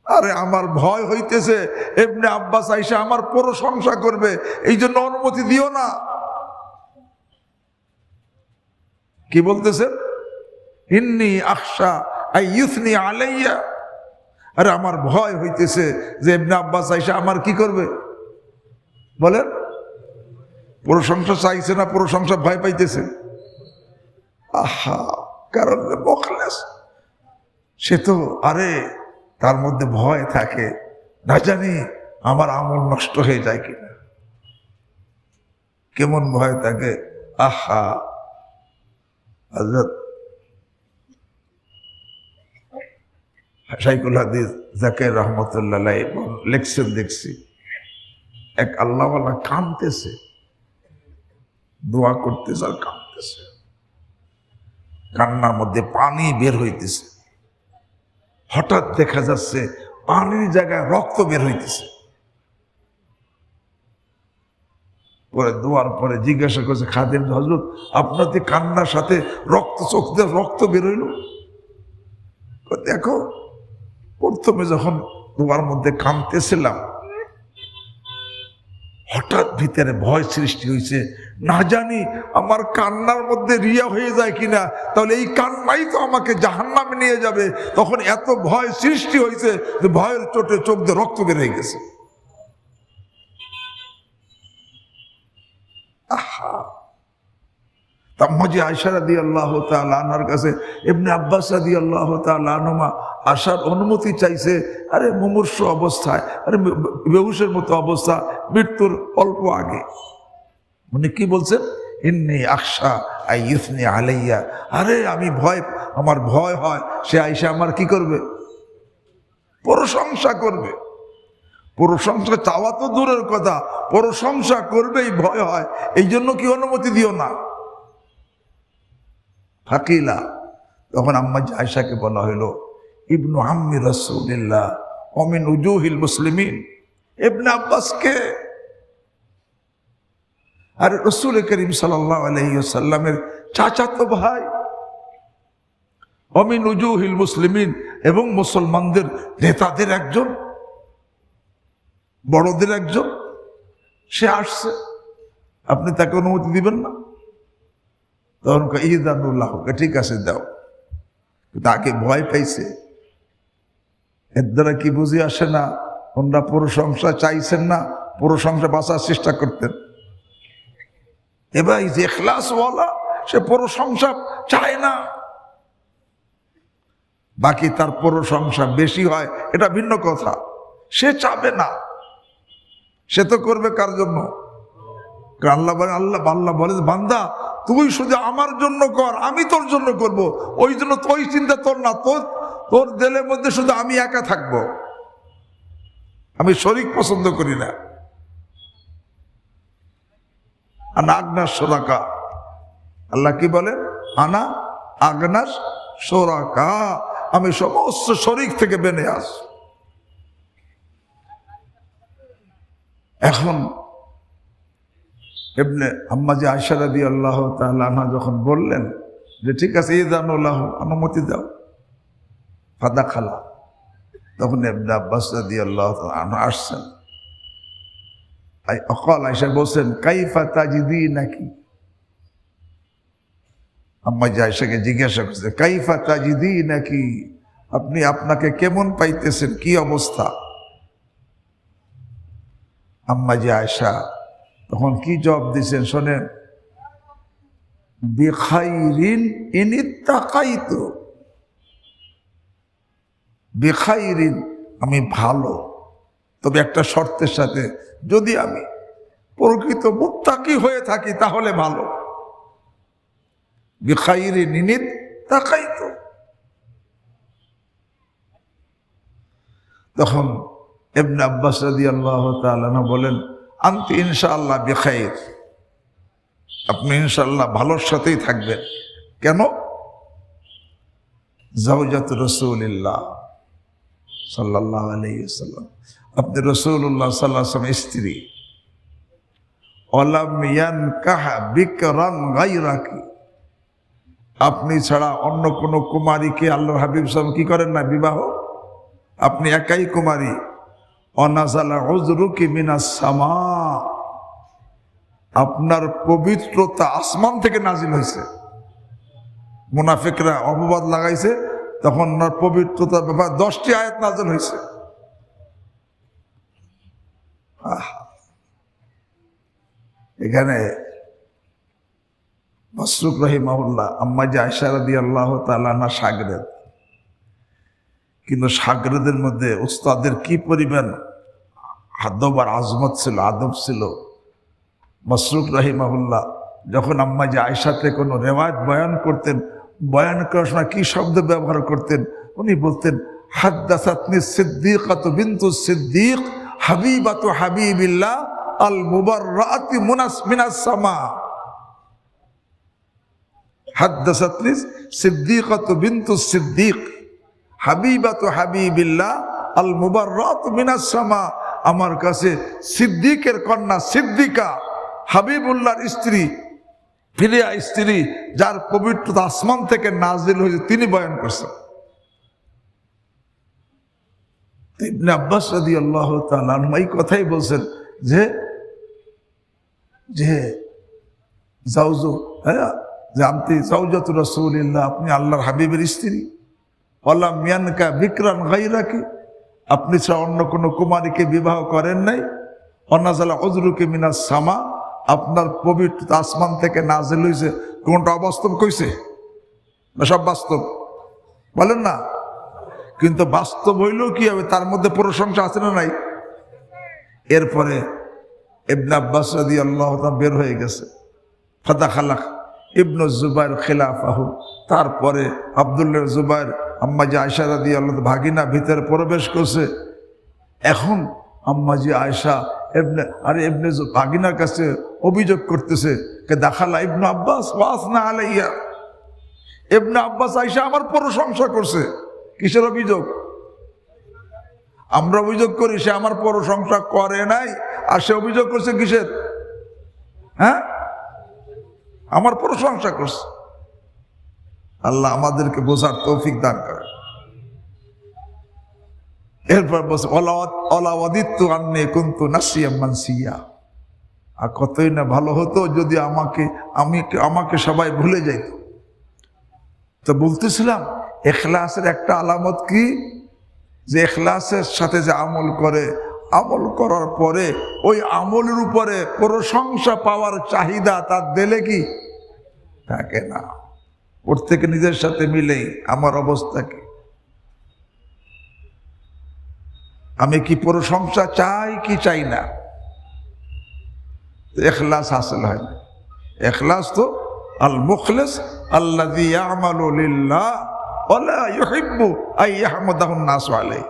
আরে আমার ভয় হইতেছে ইবনে আব্বাস আইসা আমার প্রশংসা করবে, এই জন্য অনুমতি দিও না। কি বলতেছেন? ইন্নী আখশা আই ইউথনি আলাইয়া, আরে আমার ভয় হইতেছে যে ইবনে আব্বাস আইসা আমার কি করবে। বলেন, প্রশংসা চাইছে না প্রশংসা ভয় পাইতেছে? আহা, কারণ মুখলেস, সে তো আরে তার মধ্যে ভয় থাকে, না জানি আমার আমল নষ্ট হয়ে যায় কিনা, কেমন ভয় থাকে। আহা, হযরত শাইখুল হাদিস জাকির রহমতুল্লাহ লেখছেন, দেখছি এক আল্লাহওয়ালা কাঁদতেছে, দোয়া করতেছে আর কাঁদতেছে, কান্নার মধ্যে পানি বের হইতেছে। হঠাৎ দেখা যাচ্ছে পানির জায়গায় রক্ত বের হইতেছে। পরে দোয়ার পরে জিজ্ঞাসা করছে খাদেম, হযরত আপনার যে কান্নার সাথে রক্ত, চোখ দিয়ে রক্ত বের হইল। দেখো, প্রথমে যখন তোমার মধ্যে কাঁদতেছিলাম, হঠাৎ ভিতরে ভয় সৃষ্টি হয়েছে, না জানি আমার কান্নার মধ্যে রিয়া হয়ে যায় কিনা, তাহলে এই কান্নাই তো আমাকে জাহান্নামে নিয়ে যাবে। তখন এত ভয় সৃষ্টি হয়েছে যে ভয়ের চোটে চোখ দিয়ে রক্ত বের হয়ে গেছে। আহা, আম্মাজি আয়েশা রাদিয়াল্লাহু তাআলা আনহার কাছে ইবনে আব্বাস রাদিয়াল্লাহু তাআলা আনহুমা আসার অনুমতি চাইছে। আরে মুমূর্ষু অবস্থায়, আরে বেহুশের মতো অবস্থা, মৃত্যুর অল্প আগে। উনি কি বলছেন? ইন্নী আখশা আইয়ুসনি আলাইয়া, আরে আমি আমার ভয় হয় সে আয়েশা আমার কি করবে? প্রশংসা করবে। প্রশংসা চাওয়া তো দূরের কথা, প্রশংসা করবেই ভয় হয়, এই জন্য কি অনুমতি দিও না। ফাকিলা, তখন আম্মা আয়েশাকে বলা হলো ইবনু আম্মি রাসূলিল্লাহ ওয়া মিন উজুহিল মুসলিমিন, ইবনে আব্বাসকে, আর রাসূল করিম সাল্লাল্লাহু আলাইহি ওয়াসাল্লামের চাচাতো ভাই, ওয়া মিন উজুহিল মুসলিমিন, এবং মুসলমানদের নেতাদের একজন, বড়দের একজন, সে আসছে, আপনি তাকে অনুমতি দিবেন না? তখন ইদানুল্লাহ, ঠিক আছে দাও। তাকে ভয় পাইছে, এর দ্বারা কি বুঝে আসে না ওনারা প্রশংসা চাইছেন না, প্রশংসা বাঁচার চেষ্টা করতেন। এবার যে ইখলাসওয়ালা সে প্রশংসা চায় না, বাকি তার প্রশংসা বেশি হয় এটা ভিন্ন কথা, সে চাবে না। সে তো করবে কার জন্য? আল্লাহ বলে বান্দা তুই শুধু আমার জন্য কর, আমি তোর জন্য করব। ওই জন্য তোর চিন্তা তোর না, তোর দিলের মধ্যে শুধু আমি একা থাকব, আমি শরীক পছন্দ করি না। আনা আগনাস শোরাকা, আল্লাহ কি বলে? আনা আগনাস শোরাকা, আমি সমস্ত শরীক থেকে বেনে আস। এখন ইবনে আম্মাজি আয়েশা রাদিয়াল্লাহু তাআলা আনহা যখন বললেন যে ঠিক আছে ইযানুল্লাহ, অনুমতি দাও, ফাদাখালা, তখন ইবনে আব্বাস রাদিয়াল্লাহু তাআলা আনহু আসছেন। অকাল আয়েশা বলছেন কাইফা তাজিদিনাকি, আম্মাজি আয়েশাকে জিজ্ঞাসা করছে কাইফা তাজিদিনাকি, আপনি আপনাকে কেমন পাইতেছেন, কি অবস্থা? আম্মাজি আয়েশা তখন কি জবাব দিয়েছেন শোনেন, বিখাইরিন ইনিত্তাকাইতু, বিখাইরিন, আমি ভালো, তবে একটা শর্তের সাথে, যদি আমি প্রকৃত মুত্তাকি হয়ে থাকি তাহলে ভালো। বিখাইরিন ইনিত্তাকাইতু। তখন ইবনে আব্বাস রাদিয়াল্লাহু তাআলা বলেন আনতি ইনশাআল্লাহ বিখাইর, আপনি ইনশাআল্লাহ ভালোর সাথেই থাকবেন। কেন? জাওজাত রাসূলিল্লাহ সাল্লাল্লাহু আলাইহি ওয়াসাল্লাম, আপনি রাসূলুল্লাহ সাল্লাল্লাহু আলাইহি ওয়াসাল্লামের স্ত্রী। ওয়ালাম ইয়ানকাহ বিকরান গায়রাকি, আপনি ছাড়া অন্য কোন কুমারীকে আল্লাহর হাবিব সাল্লাল্লাহু আলাইহি ওয়াসাল্লাম কি করেন না বিবাহ, আপনি একাই কুমারী। অনাজালা উযরুকি মিনাস সামা, আপনার পবিত্রতা আসমান থেকে নাজিল হয়েছে। মুনাফিকরা অপবাদ লাগাইছে, তখন ওনার পবিত্রতার ব্যাপারে 10টি আয়াত নাজিল হয়েছে। এখানে মাসরুক রাহিমাহুল্লাহ আম্মাজি আয়েশা রাদিয়াল্লাহু তাআলা আনহা শাগরেদ, কিন্তু শাগরেদের মধ্যে উস্তাদের কি পরিমাণ আদব আর আজমত ছিল, আদব ছিল। মাসরুক রাহিমাহুল্লাহ যখন আম্মাজি আয়েশাতে কোনো রেওয়ায়াত বয়ান করতেন, বয়ান করার সময় কি শব্দ ব্যবহার করতেন? উনি বলতেন হাদ্দাসাতনি সিদ্দীকাতু বিনতু সিদ্দীক হাবিবাতু হাবিবিল্লাহ আল মুবাররাতি মিনাস সামা। হাদ্দাসাতনি সিদ্দীকাতু বিনতু সিদ্দীক হাবিবাতু হাবিবিল্লাহ আল মুবাররাতু মিনাস সামা, আমার কাছে সিদ্দিকের কন্যা সিদ্দিকা, হাবিবুল্লাহর স্ত্রী, ফিলিয়া স্ত্রী, যার পবিত্রতা আসমান থেকে নাজিল হয়েছে, তিনি বয়ান করছেন। ইবনে আব্বাস রাদিয়াল্লাহু তাআলা আনহু এই কথাই বলছেন যে যে জাওজু, হ্যাঁ, যে আপনি জাওজাতু রাসূলিল্লাহ, আপনি আল্লাহর হাবিবের স্ত্রী, ওয়ালাম ইয়ানকা বিকরান গায়রাকি, আপনি ছাড়া অন্য কোনো কুমারীকে বিবাহ করেন নাই, ওয়ানাজালা উযরুকি মিনাস সামা, আপনার পবিত্র আসমান থেকে নাজিল হইছে। কোনটা অবাস্তব কইছে না? সব বাস্তব, বলেন না? কিন্তু বাস্তব হইলেও কি হবে, তার মধ্যে প্রশংসা আছে না নাই? এরপরে ইবনে আব্বাস রাদিয়াল্লাহু তাআলা বের হয়ে গেছে, ফাদাখালা ইবনু জুবাইর খিলাফাহু, তারপরে আব্দুল্লাহ জুবাইর আম্মাজি আয়েশা রাদিয়াল্লাহু ভাগিনা ভিতরে প্রবেশ করছে। এখন আম্মাজি আয়েশা ইবনে ভাগিনার কাছে অভিযোগ করতেছে কে দাখালা ইবনু আব্বাস ওয়াসনা আলাইয়া, ইবনে আব্বাস আয়েশা আমার প্রশংসা করছে। কিসের অভিযোগ? আমরা অভিযোগ করি সে আমার প্রশংসা করে নাই, আর সে অভিযোগ করছে কিসের? হ্যাঁ, আমার প্রশংসা করছে। আল্লাহ আমাদেরকে বোঝার তৌফিক দান করে। এরপর বলছে ওয়ালাওয়াদিতু আন্নী কুনতু নাসিয়াম মানসিয়া, আর কতই না ভালো হতো যদি আমাকে সবাই ভুলে যাইত। তো বলতেছিলাম ইখলাসের একটা আলামত কি, যে ইখলাসের সাথে যে আমল করে, আমল করার পরে ওই আমলের উপরে প্রশংসা পাওয়ার চাহিদা তার দিলে কি থাকে না। ওর থেকে নিজের সাথে মিলেই আমার অবস্থা কি, আমি কি প্রশংসা চাই কি চাই না? ইখলাস হাসিল হয় না। ইখলাস তো আল মুখলিস আল্লাযী ইয়ামালু লিল্লাহ ওয়া লা ইউহিব্বু আন ইয়াহমাদাহু আন-নাস আলাইহি।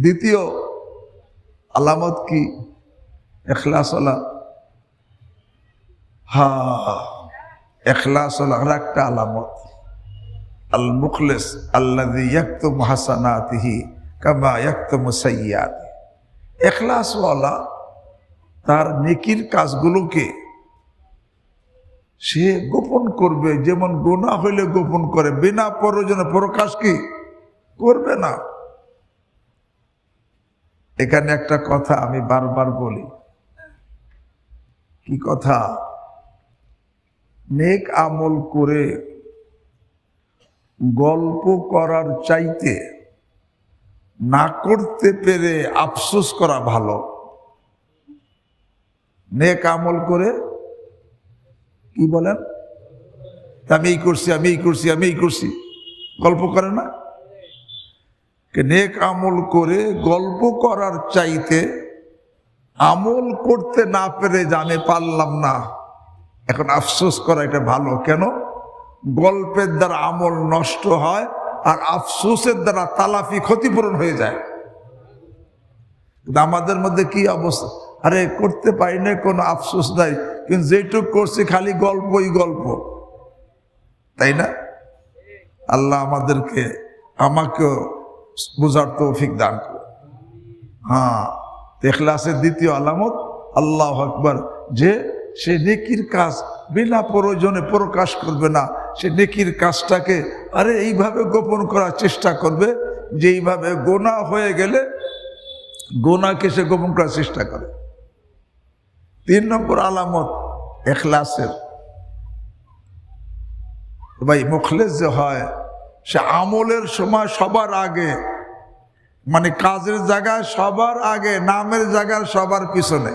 দ্বিতীয় আলামত কি ইখলাস ওয়ালা? ইখলাস ওয়ালা আর একটা আলামত, আল মুখলিস আল্লাযী ইয়াকতুমু হাসানাতিহি কামা ইয়াকতুমু সাইয়্যাতিহি। ইখলাস ওয়ালা তার নেকির কাজগুলোকে সে গোপন করবে, যেমন গুনাহ হইলে গোপন করে, বিনা প্রয়োজনে প্রকাশ কি করবে না। এখানে একটা কথা আমি বারবার বলি, কি কথা? নেক আমল করে গল্প করার চাইতে না করতে পেরে আফসোস করা ভালো। নেক আমল করে কি বলেন, আমি এই করছি, আমি এই করছি, আমি এই করছি, গল্প করে না? নেক আমল করে গল্প করার চাইতে আমল করতে না পেরে জানে পারলাম না, এখন আফসোস করা এটা ভালো। কেন? গল্পের দ্বারা আমল নষ্ট হয়, আর আফসোসের দ্বারা তালাফি ক্ষতিপূরণ হয়ে যায়। আমাদের মধ্যে কি অবস্থা, আরে করতে পারি না কোনো আফসোস নাই, কিন্তু যেটুক করছি খালি গল্পই গল্প, তাই না? আল্লাহ আমাকেও বুঝার তৌফিক দান করে। হ্যাঁ, ইখলাসের দ্বিতীয় আলামত আল্লাহু আকবার, যে সে নেকির কাজ বিনা প্রয়োজনে প্রকাশ করবে না। সে নেকির কাজটাকে এইভাবে গোপন করার চেষ্টা করবে যে এইভাবে গোনাহ হয়ে গেলে গোনাকে সে গোপন করার চেষ্টা করে। 3 নম্বর আলামত ইখলাসের, ভাই মুখলিস যে হয় সে আমলের সময় সবার আগে, মানে কাজের জায়গায় সবার আগে, নামের জায়গায় সবার পিছনে।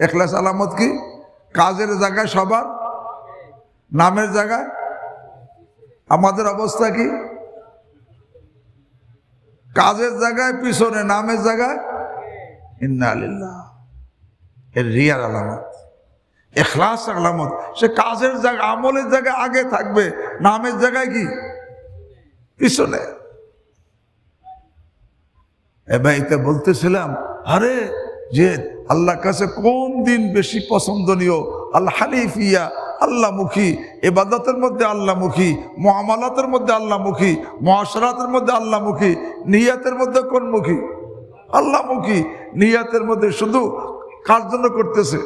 ইখলাস আলামত কি? কাজের জায়গায় সবার, নামের জায়গায়। আমাদের অবস্থা কি? কাজের জায়গায় পিছনে, নামের জায়গায় ইন্না লিল্লাহ। এর রিয়ার আলামত, ইখলাস আলামত। সে কাজের জায়গায়, আমলের জায়গায় আগে থাকবে, নামের জায়গায় কি পিছনে। এবার বলতেছিলাম যে আল্লাহর কাছে কোন দিন বেশি পছন্দনীয়? আল হানিফিয়া, আল্লাহমুখী। ইবাদতের মধ্যে আল্লাহমুখী, মুআমালাতের মধ্যে আল্লাহমুখী, মুআশারাতের মধ্যে আল্লাহমুখী, নিয়াতের মধ্যে কোন মুখী? আল্লাহমুখী। নিয়াতের মধ্যে শুধু কার জন্য করতেছে?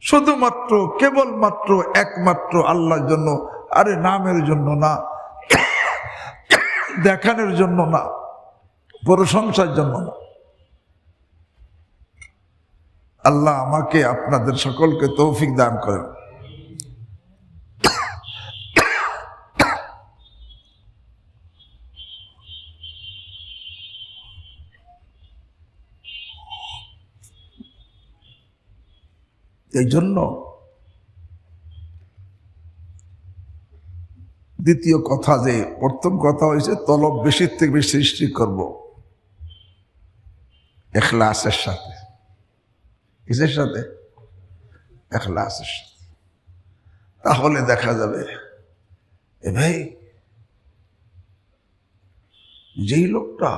শুধুমাত্র, কেবলমাত্র, একমাত্র আল্লাহর জন্য, নামের জন্য না। দেখানোর জন্য না, প্রশংসার জন্য না। আল্লাহ আমাকে আপনাদের সকলকে তৌফিক দান করেন। এই জন্য দ্বিতীয় কথা, যে প্রথম কথা হয়েছে তলব বেশির থেকে বেশি সৃষ্টি করব ইখলাসের সাথে। কিসের সাথে? ইখলাসের সাথে। তাহলে দেখা যাবে এ ভাই, যেই লোকটা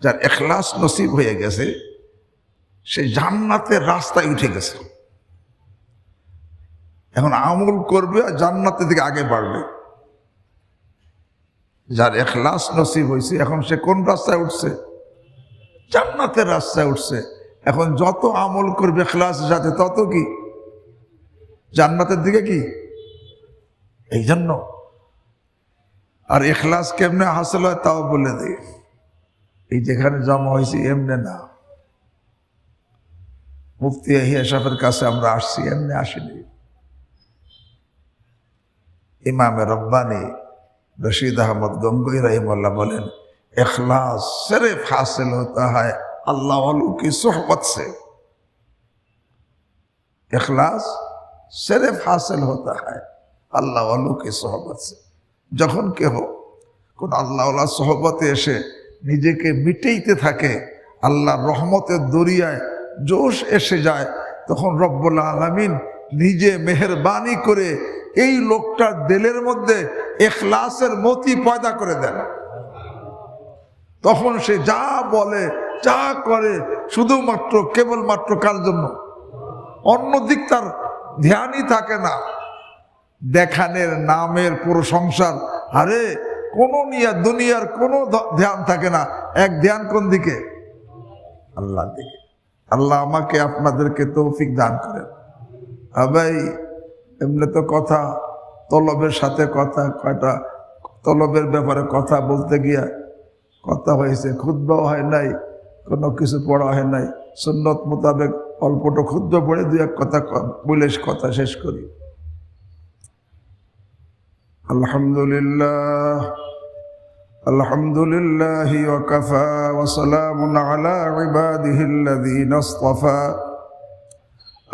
যার ইখলাস নসিব হয়ে গেছে সে জান্নাতের রাস্তায় উঠে গেছে। এখন আমল করবে আর জান্নাতের দিকে আগে বাড়বে। যার ইখলাস নসিব হয়েছে এখন সে কোন রাস্তায় উঠছে? জান্নাতের রাস্তায় উঠছে। এখন যত আমল করবে ইখলাসের সাথে তত কি জান্নাতের দিকে কি। এই জন্য আর ইখলাস কেমনে হাসিল হয় তাও বলে দিই। এই যেখানে জমা হয়েছে এমনি না, মুফতি ইয়াহিয়া সাহেবের কাছে আমরা আসছি, এমনি আসিনি। ইমামে রব্বানি রশিদ আহমদ গঙ্গোই রহিমাল্লাহ বলেন, इखलास सिर्फ हासिल होता है अल्लाह वालों की सोहबत से। इखलास सिर्फ हासिल होता है अल्लाह वालों की सोहबत से। যখন কেহ কোন আল্লাহওয়ালা সোহবতে এসে নিজেকে মিটাইতে থাকে, আল্লাহর রহমতের দরিয়ায় জোশ এসে যায়, তখন রব্বুল আলামিন নিজে মেহেরবানি করে এই লোকটার দিলের মধ্যে ইখলাসের মতি পয়দা করে দেন। তখন সে যা বলে যা করে শুধুমাত্র কেবলমাত্র কার জন্য, অন্যদিক তার ধ্যানই থাকে না। দেখানের নামের প্রশংসার আরে কোনো নিয়ে দুনিয়ার কোনো ধ্যান থাকে না, এক ধ্যান কোন দিকে? আল্লাহর দিকে। আল্লাহ আমাকে আপনাদেরকে তৌফিক দান করেন। ভাই এমনি তো কথা তলবের সাথে কথা, কয়টা তলবের ব্যাপারে কথা বলতে গিয়া কথা হয়েছে, খুতবাও হয় নাই, কোনো কিছু পড়া হয় নাই। সুন্নত মোতাবেক অল্পটা খুতবা পড়ে দুই এক কথা বলে কথা শেষ করি। আলহামদুলিল্লাহ, আলহামদুলিল্লাহ ওয়া কাফা ওয়া সালামুন আলা ইবাদিহিল্লাযীনা ইসতাফা।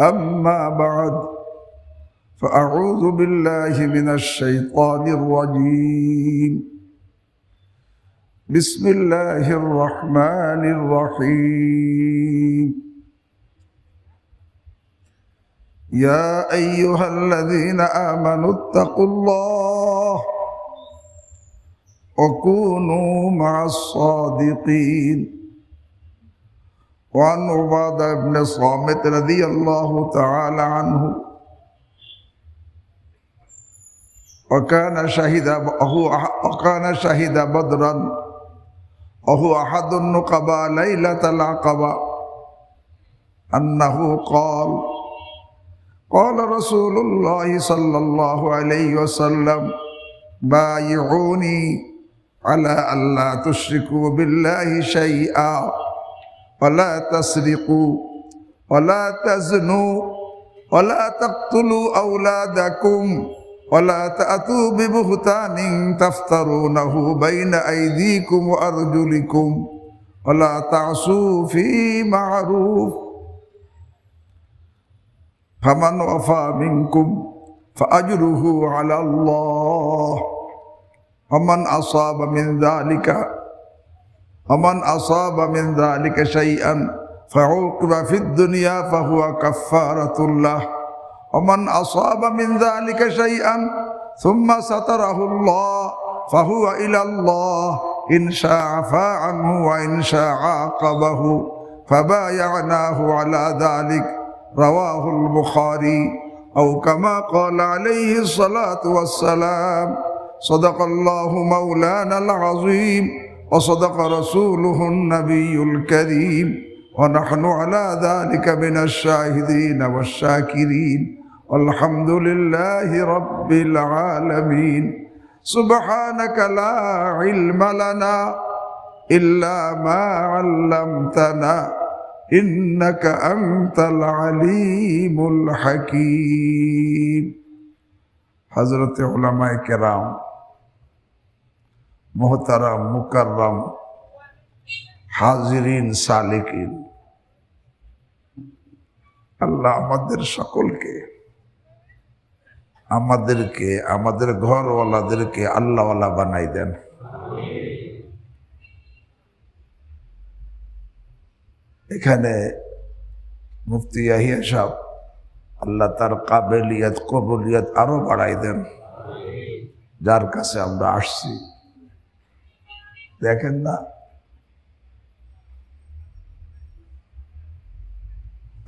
আম্মা বা'দ, فأعوذ بالله من الشيطان الرجيم. بسم الله الرحمن الرحيم. يا أيها الذين آمنوا اتقوا الله وكونوا مع الصادقين. وعن عبادة بن صامت رضي الله تعالى عنه وكان شهد بدرا وهو أحد النقباء ليلة العقبة أنه قال رسول الله صلى الله عليه وسلم بايعوني على أن لا تشركوا بالله شيئا ولا تسرقوا ولا تزنوا ولا تقتلوا أولادكم ولا تأتوا ببهتان تفترونه بين أيديكم وأرجلكم ولا تعصوا في معروف فمن وفى منكم فأجره على الله ومن أصاب من ذلك شيئا فعوقب في الدنيا فهو كفارة له ومن أصاب من ذلك شيئا ثم ستره الله فهو إلى الله إن شاء عفا عنه وإن شاء عاقبه فبايعناه على ذلك رواه البخاري أو كما قال عليه الصلاة والسلام. صدق الله مولانا العظيم وصدق رسوله النبي الكريم ونحن على ذلك من الشاهدين والشاكرين والحمد لله رب العالمين. সুবহানাকা লা ইলমা লানা ইল্লা মা আল্লামতানা ইন্নাকা আনতাল আলিমুল হাকীম। হযরতে উলামায়ে কেরাম, মুহতারাম মুকাররম হাজিরিন সালিকিন, আল্লাহ আমাদের সকলকে, আমাদেরকে, আমাদের ঘরওয়ালাদেরকে আল্লাহওয়ালা বানাই দেন। এখানে মুফতি ইয়াহিয়া সাহেব, আল্লাহ তার কাবেলিয়ত কবুলিয়ত আরো বাড়াই দেন। যার কাছে আমরা আসছি, দেখেন না,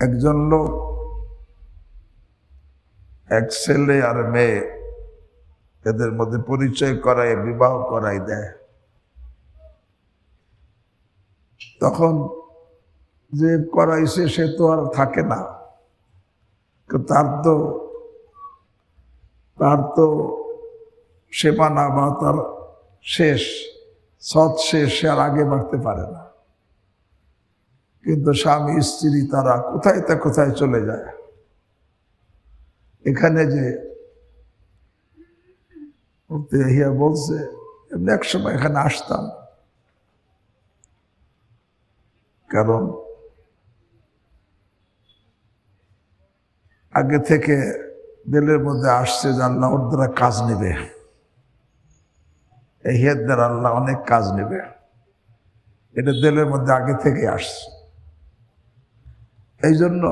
একজন লোক, এক ছেলে আর মেয়ে, এদের মধ্যে পরিচয় করাই বিবাহ করাই দেয়। তখন যে করাইছে সে তো আর থাকে না, তার তো সেমানা বা তার শেষ, সৎ শেষ, সে আর আগে বাড়তে পারে না। কিন্তু স্বামী স্ত্রী তারা কোথায় তা কোথায় চলে যায়। এখানে যে বলছে, এমনি এক সময় এখানে আসতাম, কারণ আগে থেকে দিলের মধ্যে আসছে যে আল্লাহ ওর দ্বারা কাজ নেবে, এই হের দ্বারা আল্লাহ অনেক কাজ নেবে, এটা দিলের মধ্যে আগে থেকে আসছে। এই জন্য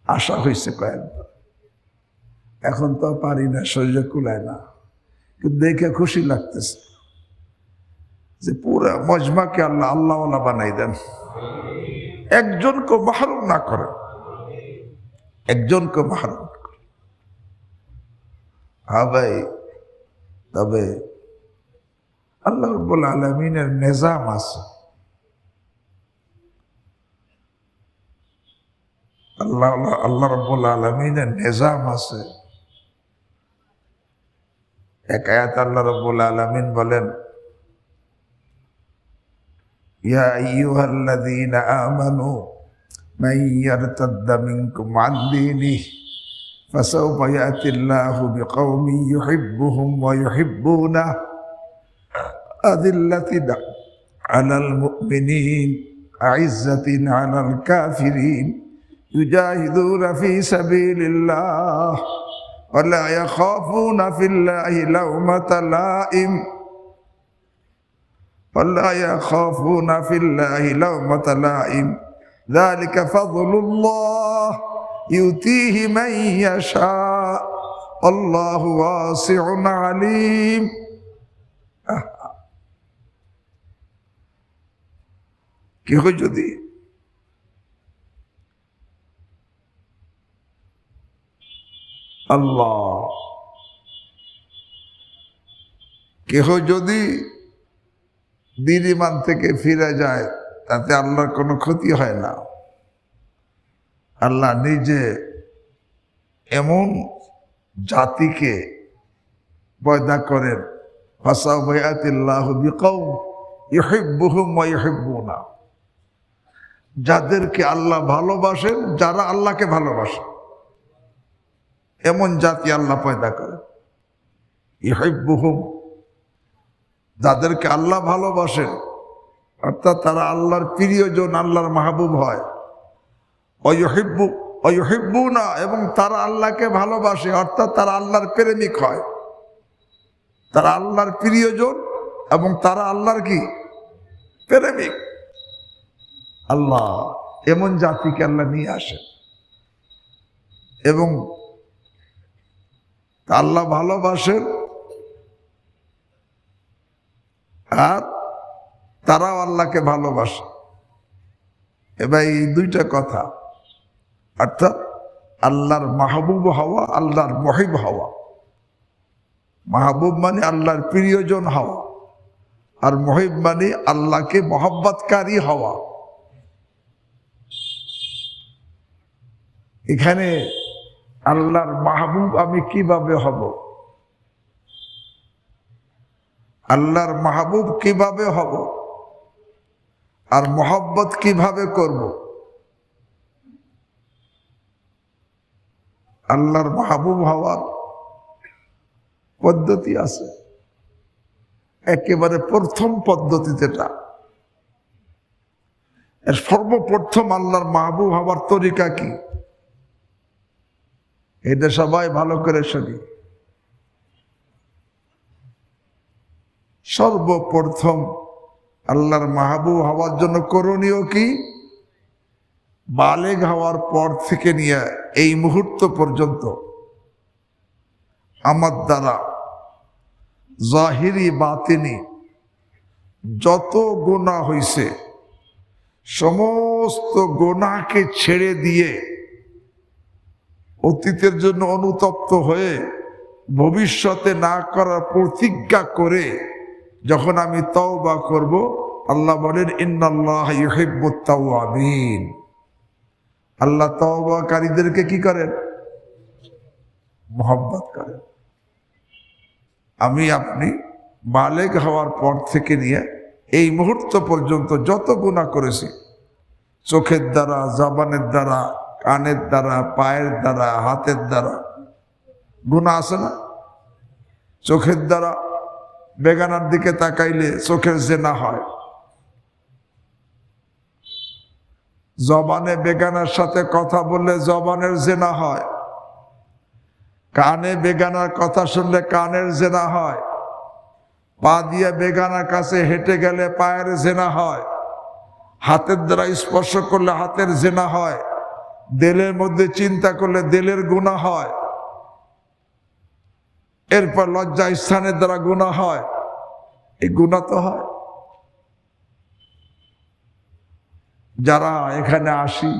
আশা হয়েছে কয়েকবার। এখন তো পারি না, শরীরে কুলায় না, কিন্তু দেখে খুশি লাগতেছে যে পুরা মজমাকে আল্লাহ আল্লাহওয়ালা বানাই দেন, একজনকে মাহরুম না করে, একজনকে মাহরুম না করে। হ্যাঁ ভাই, তবে আল্লাহ রাব্বুল আলামিনের নিজাম আছে। আল্লাহ রাব্বুল আলামিনের নিজাম আছে। এক আয়াত আল্লাহ রাব্বুল আলামিন বলেন, ইয়া আইয়ুহাল্লাযীনা আমানু মান ইয়ারতাদ্দা মিনকুম আন দীনিহি ফাসাওফা ইয়াতিল্লাহু বিকওমিন ইউহিব্বুহুম ওয়া ইউহিব্বুনাহু আযিল্লাতিন আলাল মুমিনিন আইজ্জাতিন আলাল কাফিরিন ইউজাহিদুনা ফী সাবিলিল্লাহ ওয়া লা ইয়াখাফুনা ফিল্লাহি লাওমাতা লাইম ولا يخافون في الله لومة لائم ذلك فضل الله يؤتيه من يشاء والله واسع عليم। কেহ যদি দিন ইমান থেকে ফিরে যায়, তাতে আল্লাহর কোনো ক্ষতি হয় না। আল্লাহ নিজে এমন জাতিকে পয়দা করেন, ফাসাওফা ইয়াতিল্লাহু বিকওম ইউহিব্বুহুম ওয়া ইউহিব্বুনা, যাদেরকে আল্লাহ ভালোবাসেন, যারা আল্লাহকে ভালোবাসেন, এমন জাতি আল্লাহ পয়দা করেন। ইউহিব্বুহুম, যাদেরকে আল্লাহ ভালোবাসেন, অর্থাৎ তারা আল্লাহর প্রিয়জন, আল্লাহর মাহবুব হয়। অয়ুহিব্বুনা, এবং তারা আল্লাহকে ভালোবাসে, অর্থাৎ তারা আল্লাহর প্রেমিক হয়। তারা আল্লাহর প্রিয়জন এবং তারা আল্লাহর কি প্রেমিক। আল্লাহ এমন জাতিকে আল্লাহ নিয়ে আসেন, এবং আল্লাহ ভালোবাসেন আর তারাও আল্লাহকে ভালোবাসে। এবার এই দুইটা কথা, অর্থাৎ আল্লাহর মাহবুব হওয়া, আল্লাহর মহিব হওয়া। মাহবুব মানে আল্লাহর প্রিয়জন হওয়া, আর মহিব মানে আল্লাহকে মহব্বতকারী হওয়া। এখানে আল্লাহর মাহবুব আমি কিভাবে হব? আল্লাহর মাহবুব কিভাবে হব আর মোহাব্বত কিভাবে করব। আল্লাহর মাহবুব হওয়ার পদ্ধতি আছে। একেবারে প্রথম পদ্ধতি যেটা, এর সর্বপ্রথম আল্লাহর মাহবুব হওয়ার তরিকা কি, এটা সবাই ভালো করে শুনি। সর্বপ্রথম আল্লাহর মাহবুব হওয়ার জন্য করণীয় কি? বালেগ হওয়ার পর থেকে নিয়ে এই মুহূর্ত পর্যন্ত আমার দ্বারা জাহিরি বাতিনি যত গুনাহ হইছে সমস্ত গুনাহকে ছেড়ে দিয়ে অতীতের জন্য অনুতপ্ত হয়ে ভবিষ্যতে না করার প্রতিজ্ঞা করে যখন আমি তওবা করব, আল্লাহ বলেন ইন্নাল্লাহ ইউহিব্বুত তাওয়াবিন। আল্লাহ তওবাকারীদেরকে কি করেন? মহব্বত করেন। আমি আপনি বালেগ হওয়ার পর থেকে নিয়ে এই মুহূর্ত পর্যন্ত যত গুনাহ করেছি, চোখের দ্বারা, জবানের দ্বারা, কানের দ্বারা, পায়ের দ্বারা, হাতের দ্বারা গুনাহ আছে না? চোখের দ্বারা বেগানার দিকে তাকাইলে চোখের জেনা হয়, জবানে বেগানার সাথে কথা বললে জবানের জেনা হয়, কানে বেগানার কথা শুনলে কানের জেনা হয়, পা দিয়ে বেগানার কাছে হেঁটে গেলে পায়ের জেনা হয়, হাতের দ্বারা স্পর্শ করলে হাতের জেনা হয়, দিলের মধ্যে চিন্তা করলে দিলের গুনাহ হয়, এরপর লজ্জা স্থানের দ্বারা গুনাহ হয়। এই গুনাহ তো হয়। যারা এখানে আসি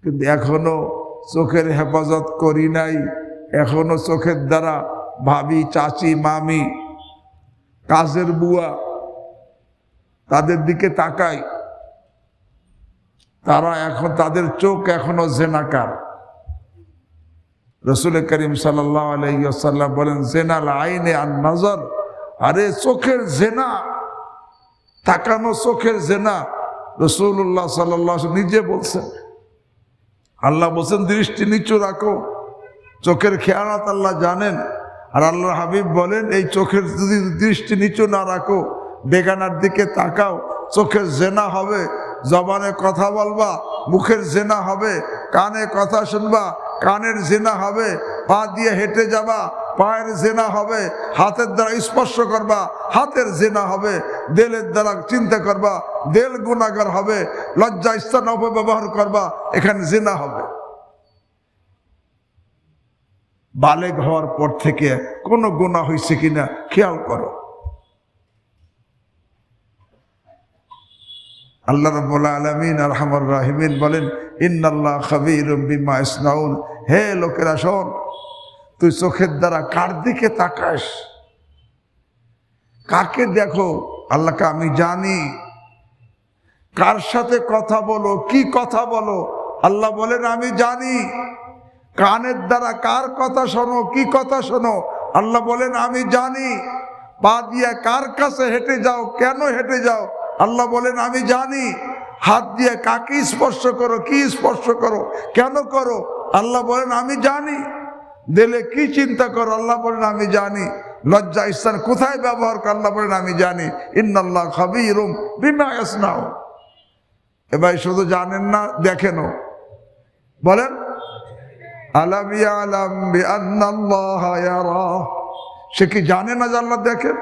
কিন্তু এখনো চোখের হেফাজত করি নাই, এখনো চোখের দ্বারা ভাবি, চাচি, মামি, কাজের বুয়া তাদের দিকে তাকাই, তারা এখন তাদের চোখ এখনো জেনাকার। রাসূল করিম সাল্লাল্লাহু আলাইহি ওয়াসাল্লাম বলেন জেনাল আইনে আন নজর, আরে চোখের জেনা, তাকানো চোখের জেনা। রাসূলুল্লাহ সাল্লাল্লাহু আলাইহি নিজে বলছেন, আল্লাহ বলছেন দৃষ্টি নিচু রাখো, চোখের খেয়ানত আল্লাহ জানেন। আর আল্লাহর হাবিব বলেন এই চোখের যদি দৃষ্টি নিচু না রাখো, বেগানার দিকে তাকাও, চোখের জেনা হবে, জবানে কথা বলবা, মুখের জেনা হবে, কানে কথা শুনবা, কানের জেনা হবে, পা দিয়ে হেঁটে যাবা, পায়ের জেনা হবে, হাতের দ্বারা স্পর্শ করবা, হাতের জেনা হবে, দিলের দ্বারা চিন্তা করবা, দিল গুনাহগার হবে, লজ্জা স্থান অপব্যবহার করবা, এখানে জেনা হবে। বালেগ হওয়ার পর থেকে কোনো গুনাহ হয়েছে কিনা খেয়াল করো। আল্লাহ রাব্বুল আলামিন আরহামুর রাহিমিন বলেন ইন্নাল্লাহ খাবীরুম বিমা ইয়াসনাউন। হে লোকেরা শোন, তুই চোখের দ্বারা কার দিকে তাকাস, কাকে দেখো, আল্লাহকে আমি জানি। কার সাথে কথা বলো, কি কথা বলো, আল্লাহ বলেন আমি জানি। কানের দ্বারা কার কথা শোনো, কি কথা শোনো, আল্লাহ বলেন আমি জানি। পা দিয়ে কার কাছে হেঁটে যাও, কেন হেঁটে যাও, আল্লাহ বলেন আমি জানি। হাত দিয়ে কাকে স্পর্শ করো, কি স্পর্শ করো, কেন করো, আল্লাহ বলেন আমি জানি। দিলে কি চিন্তা করো, আল্লাহ বলেন আমি জানি। লজ্জা স্থান কোথায় ব্যবহার করো, আল্লাহ বলেন আমি জানি। ইন্নাল্লাহ খাবীরুম বিমা ইয়াসনাউন। এবার শুধু জানেন না, দেখেনও। বলেন আলাম ইয়ালাম বিআন্নাল্লাহা ইয়ারা। সে কি জানে না যে আল্লাহ দেখেন?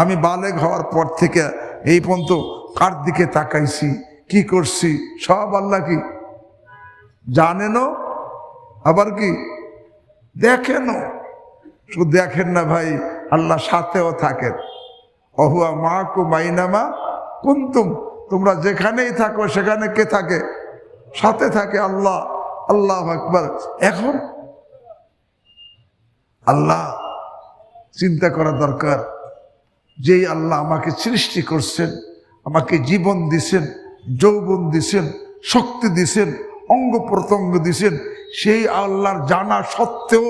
আমি বালেগ হওয়ার পর থেকে এই পর্যন্ত কার দিকে তাকাইছি, কি করছি, সব আল্লাহ কি জানেনও, আবার কি দেখেনও। শুধু দেখেন না ভাই, আল্লাহ সাথেও থাকেন। অহুয়া মাকুম আইনামা কুনতুম। তোমরা যেখানেই থাকো সেখানে কে থাকে? সাথে থাকে আল্লাহ। আল্লাহু আকবার। এখন আল্লাহ চিন্তা করা দরকার, যেই আল্লাহ আমাকে সৃষ্টি করছেন, আমাকে জীবন দিছেন, যৌবন দিছেন, শক্তি দিছেন, অঙ্গ প্রত্যঙ্গ দিছেন, সেই আল্লাহর জানা সত্ত্বেও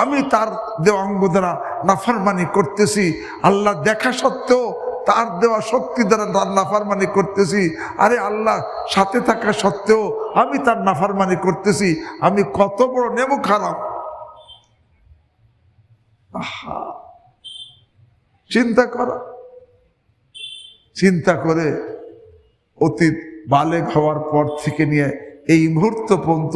আমি তার দেওয়া অঙ্গ দ্বারা নাফরমানি করতেছি, আল্লাহ দেখা সত্ত্বেও তার দেওয়া শক্তি দ্বারা তার নাফরমানি করতেছি। আরে আল্লাহ সাথে থাকা সত্ত্বেও আমি তার নাফরমানি করতেছি, আমি কত বড় নেমুখ হারাম। আহা, চিন্তা করা, চিন্তা করে অতীত বালেগ হওয়ার পর থেকে নিয়ে এই মুহূর্ত পর্যন্ত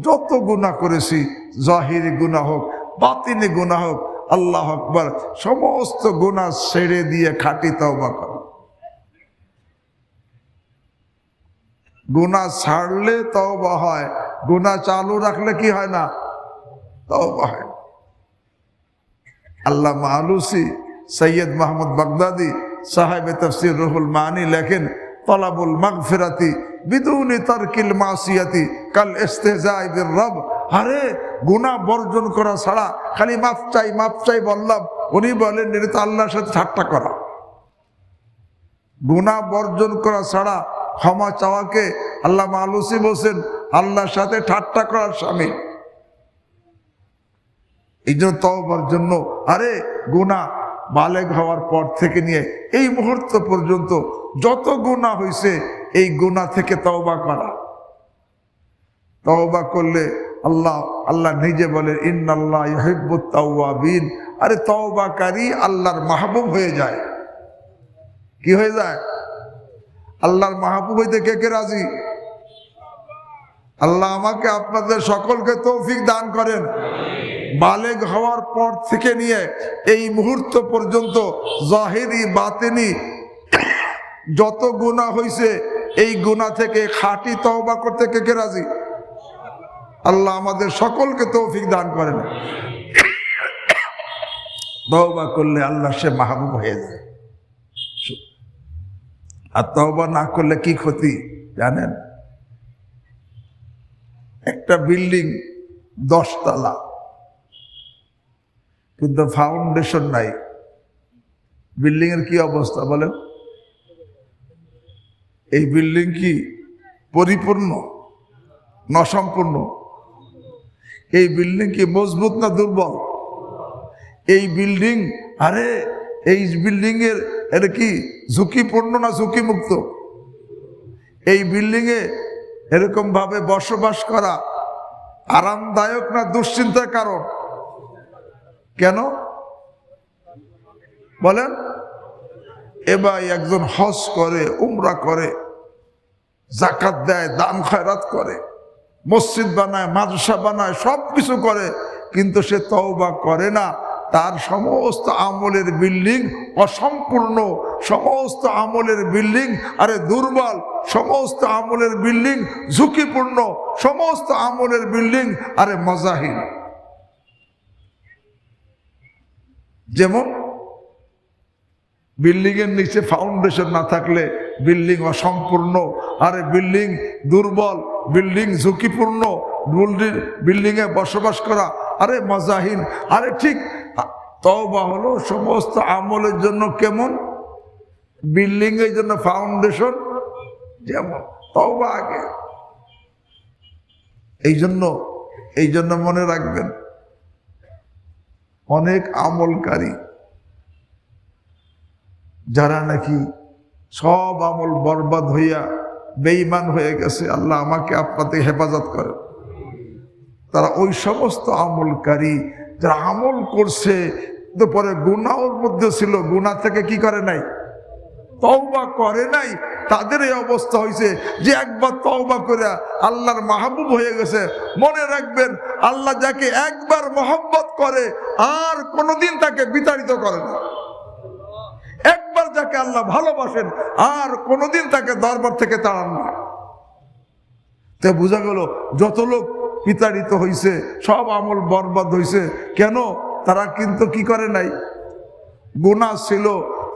যত গুনাহ করেছি, জাহিরি গুনাহ হোক বাতিনি গুনাহ হোক, আল্লাহ আকবার, সমস্ত গুনাহ ছেড়ে দিয়ে খাঁটি তওবা করো। গুনাহ ছাড়লে তওবা হয়, গুনাহ চালু রাখলে কি হয় না? তওবা হয়। আল্লামা আলুসি সৈয়দ মাহমুদ বাগদাদি সাহেব তাফসীর রুহুল মানি লেখেন, তলাবুল মাগফিরাতি বিদুনি তারকিল মাসিয়াতি কাল ইস্তিহজাই বির রব। আরে গুনাহ বর্জন করা ছাড়া খালি মাফ চাই বললাম, উনি বলেন এটা তো আল্লাহর সাথে ঠাট্টা করা। গুনাহ বর্জন করা ছাড়া ক্ষমা চাওয়াকে আল্লামা আলুসি বলছেন আল্লাহর সাথে ঠাট্টা করার শামিল। এই জন্য তওবার জন্য আরে গুনাহ বালেগ হওয়ার পর থেকে নিয়ে এই মুহূর্ত পর্যন্ত যত গুনাহ হয়েছে এই গুনাহ থেকে তওবা করা। তওবা করলে আল্লাহ নিজে বলেন ইন্নাল্লাহ ইউহিব্বুত তাওয়াবিন। আরে তওবাকারী আল্লাহর মাহবুব হয়ে যায়। কি হয়ে যায়? আল্লাহর মাহবুব হইতে কে কে রাজি? আল্লাহ আমাকে আপনাদের সকলকে তৌফিক দান করেন। বালেগ হওয়ার পর থেকে নিয়ে এই মুহূর্ত পর্যন্ত জাহিরি বাতিনি যত গুনাহ হয়েছে এই গুনাহ থেকে খাঁটি তওবা করতে কে কে রাজি? আল্লাহ আমাদের সকলকে তৌফিক দান করেন। তওবা করলে আল্লাহ সে মাহবুব হয়ে যায়। আর তওবা না করলে কি ক্ষতি জানেন? একটা বিল্ডিং 10 তলা, কিন্তু ফাউন্ডেশন নাই, বিল্ডিং এর কি অবস্থা বলেন? এই বিল্ডিং কি পরিপূর্ণ না অসম্পূর্ণ? এই বিল্ডিং কি মজবুত না দুর্বল? এই বিল্ডিং আরে এই বিল্ডিং এর কি ঝুঁকিপূর্ণ না ঝুঁকি মুক্ত? এই বিল্ডিং এ এরকম ভাবে বসবাস করা আরামদায়ক না দুশ্চিন্তার কারণ? কেন বলেন? এবার একজন হজ করে, উমরা করে, যাকাত দেয়, দান খয়রাত করে, মসজিদ বানায়, মাদ্রাসা বানায়, সব কিছু করে, কিন্তু সে তওবা করে না। তার সমস্ত আমলের বিল্ডিং অসম্পূর্ণ, সমস্ত আমলের বিল্ডিং আরে দুর্বল, সমস্ত আমলের বিল্ডিং ঝুঁকিপূর্ণ, সমস্ত আমলের বিল্ডিং আরে মজাহীন। যেমন বিল্ডিং এর নিচে ফাউন্ডেশন না থাকলে বিল্ডিং অসম্পূর্ণ, আরে বিল্ডিং দুর্বল, বিল্ডিং ঝুঁকিপূর্ণ, বিল্ডিং এ বসবাস করা আরে মজাহীন। আরে ঠিক তওবা হলো সমস্ত আমলের জন্য কেমন? বিল্ডিং এর জন্য ফাউন্ডেশন যেমন, তওবা আগে। এই জন্য মনে রাখবেন, অনেক আমলকারী যারা নাকি সব আমল বরবাদ হইয়া বেঈমান হয়ে গেছে, আল্লাহ আমাকে আপনাদের হেফাজত করে, তারা ওই সমস্ত আমলকারী যারা আমল করছে তো পরে গুনাহর মধ্যে ছিল, গুনাহ থেকে কি করে নাই? তওবা করে নাই। তাদের এই অবস্থা হয়েছে যে একবার তওবা করে আল্লাহর মাহবুব হয়ে গেছে। মনে রাখবেন, আল্লাহ যাকে একবার মহব্বত করে আর কোনোদিন তাকে বিতাড়িত করে না। একবার যাকে আল্লাহ ভালোবাসেন আর কোনোদিন তাকে দরবার থেকে তাড়ান না। তো বোঝা গেল যত লোক বিতাড়িত হয়েছে, সব আমল বরবাদ হয়েছে, কেন? তারা কিন্তু কি করে নাই? গুনাহ ছিল,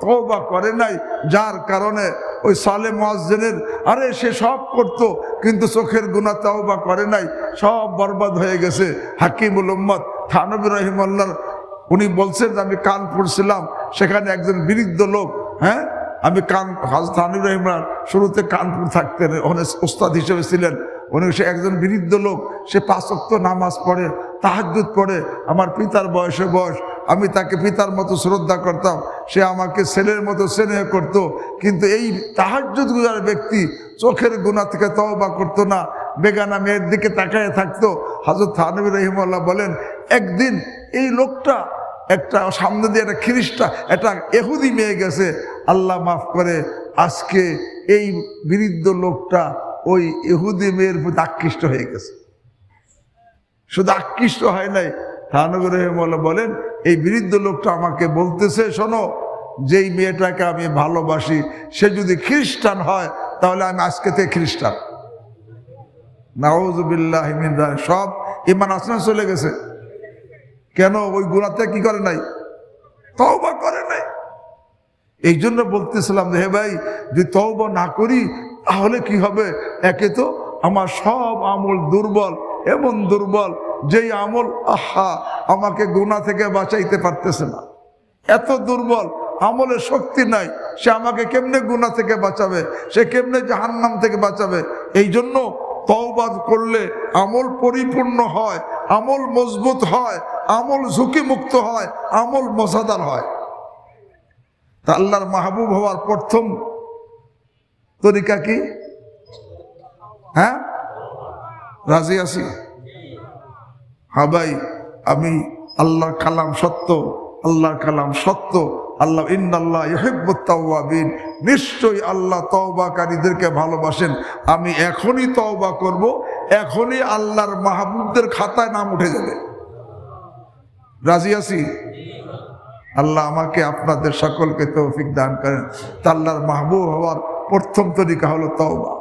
তওবা করে নাই, যার কারণে ওই সালে মুয়াজ্জিনের আরে সে সব করতো কিন্তু চোখের গুনাহ তওবা করে নাই, সব বরবাদ হয়ে গেছে। হাকিমুল উম্মত থানবী রাহিমাহুল্লাহ উনি বলছেন যে আমি কানপুর ছিলাম, সেখানে একজন বৃদ্ধ লোক, আমি হযরত থানবী রাহিমাহুল্লাহ শুরুতে কানপুর থাকতেন, ওখানে ওস্তাদ হিসেবে ছিলেন উনি। সে একজন বৃদ্ধ লোক, সে 5 ওয়াক্ত নামাজ পড়ে, তাহাজ্জুদ পড়ে, আমার পিতার বয়স, আমি তাকে পিতার মতো শ্রদ্ধা করতাম, সে আমাকে ছেলের মতো স্নেহ করত। কিন্তু এই তাহাজ্জুদ গুজার ব্যক্তি চোখের গুনাহ থেকে তওবা করতো না, বেগানা মেয়ের দিকে তাকায় থাকতো। হযরত থানবী রাহিমাহুল্লাহ বলেন, একদিন এই লোকটা একটা সামনে দিয়ে একটা খ্রিস্টান, একটা ইহুদি মেয়ে গেছে, আল্লাহ মাফ করে, আজকে এই বৃদ্ধ লোকটা ওই ইহুদি মেয়ের প্রতি আকৃষ্ট হয়ে গেছে। শুধু আকৃষ্ট হয় নাই, থানবী রাহিমাহুল্লাহ বলেন, এই বৃদ্ধ লোকটা আমাকে বলতেছে, শোনো, যেই মেয়েটাকে আমি ভালোবাসি সে যদি খ্রিস্টান হয় তাহলে আমি আজকে থেকে খ্রিস্টান। নাউযুবিল্লাহি মিন যালিক। সব ঈমান আসনা চলে গেছে। কেন? ওই গুনাহটা কি করে নাই? তওবা করে নাই। এই জন্য বলতেছিলাম যে হে ভাই, যদি তওবা না করি তাহলে কি হবে? একে তো আমার সব আমল দুর্বল, এমন দুর্বল যেই আমল আমাকে গুনাহ থেকে বাঁচাইতে পারতেছে না। এত দুর্বল, আমলের শক্তি নাই, সে আমাকে কেমনে গুনাহ থেকে বাঁচাবে, সে কেমনে জাহান্নাম থেকে বাঁচাবে। এই জন্য তওবা করলে আমল পরিপূর্ণ হয়, আমল মজবুত হয়, আমল ঝুঁকিমুক্ত হয়, আমল মজাদার হয়। তা আল্লাহর মাহবুব হওয়ার প্রথম তরিকা কি? হ্যাঁ, রাজি আছি? হ্যাঁ ভাই, আমি আল্লাহর কালাম সত্য, আল্লাহর কালাম সত্য। আল্লাহ ইন্নাল্লাহ ইউহিব্বুত তাওয়াবিন, নিশ্চয়ই আল্লাহ তওবাকারীদেরকে ভালোবাসেন। আমি এখনই তওবা করব, এখনই আল্লাহর মাহবুবদের খাতায় নাম উঠে যাবে। রাজি আছি? আল্লাহ আমাকে আপনাদের সকলকে তৌফিক দান করেন। আল্লাহর মাহবুব হওয়ার প্রথম তরিকা হলো তওবা।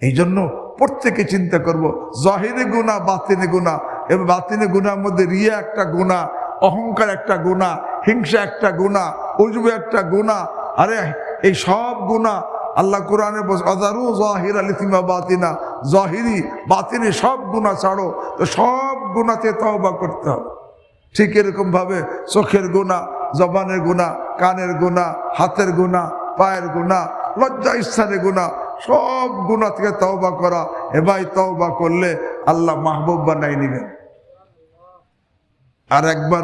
এই জন্য প্রত্যেকে চিন্তা করব, জাহিরে গুনাহ, বাতিনে গুনাহ, এবং বাতিনে গুনার মধ্যে রিয়া একটা গুনাহ, অহংকার একটা গুনাহ, হিংসা একটা গুনাহ, উজব একটা গুনাহ। আরে এই সব গুনাহ আল্লাহ কোরআনে বলছে, আযারু যাহিরাল ইসমি ওয়া বাতিনা, জাহিরি বাতিনি সব গুনাহ ছাড়ো। তো সব গুনাহতে তওবা করতে হবে। ঠিক এরকম ভাবে চোখের গুনাহ, জবানের গুনাহ, কানের গুনাহ, হাতের গুনাহ, পায়ের গুনাহ, লজ্জা স্থানের গুনাহ, সব গুনাহ থেকে তওবা করা। এবার তওবা করলে আল্লাহ মাহবুব বানাই নেবেন। আর একবার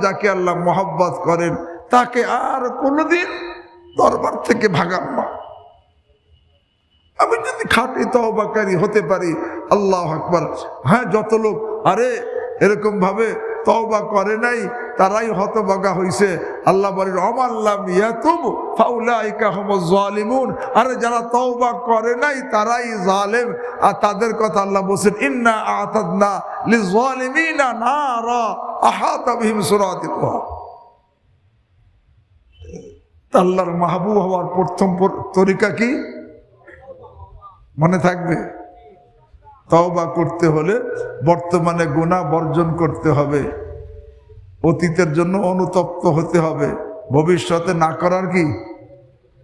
যাকে আল্লাহ মহব্বত করেন তাকে আর কোনোদিন দরবার থেকে ভাগান না। আমি যদি খাঁটি তওবাকারী হতে পারি, আল্লাহু আকবার। হ্যাঁ, যত লোক আরে এরকম ভাবে তওবা করে নাই তারাই হতভাগা হইছে। আল্লাহ বলেন, অমাল্লাম ইয়াতুব ফাউলাইকা হুমুজ জালিমুন। আরে যারা তওবা করে নাই তারাই জালেম। আর তাদের কথা আল্লাহ বলেন, ইন্না আ'তাদনা লিয-যালিমিনা নারা আহাতা বিহিম সুরাতিকুহা। আল্লাহর মাহবুব হওয়ার প্রথম তরিকা কি মনে থাকবে? তওবা করতে হলে বর্তমানে গুনাহ বর্জন করতে হবে, অতীতের জন্য অনুতপ্ত হতে হবে, ভবিষ্যতে না করার কি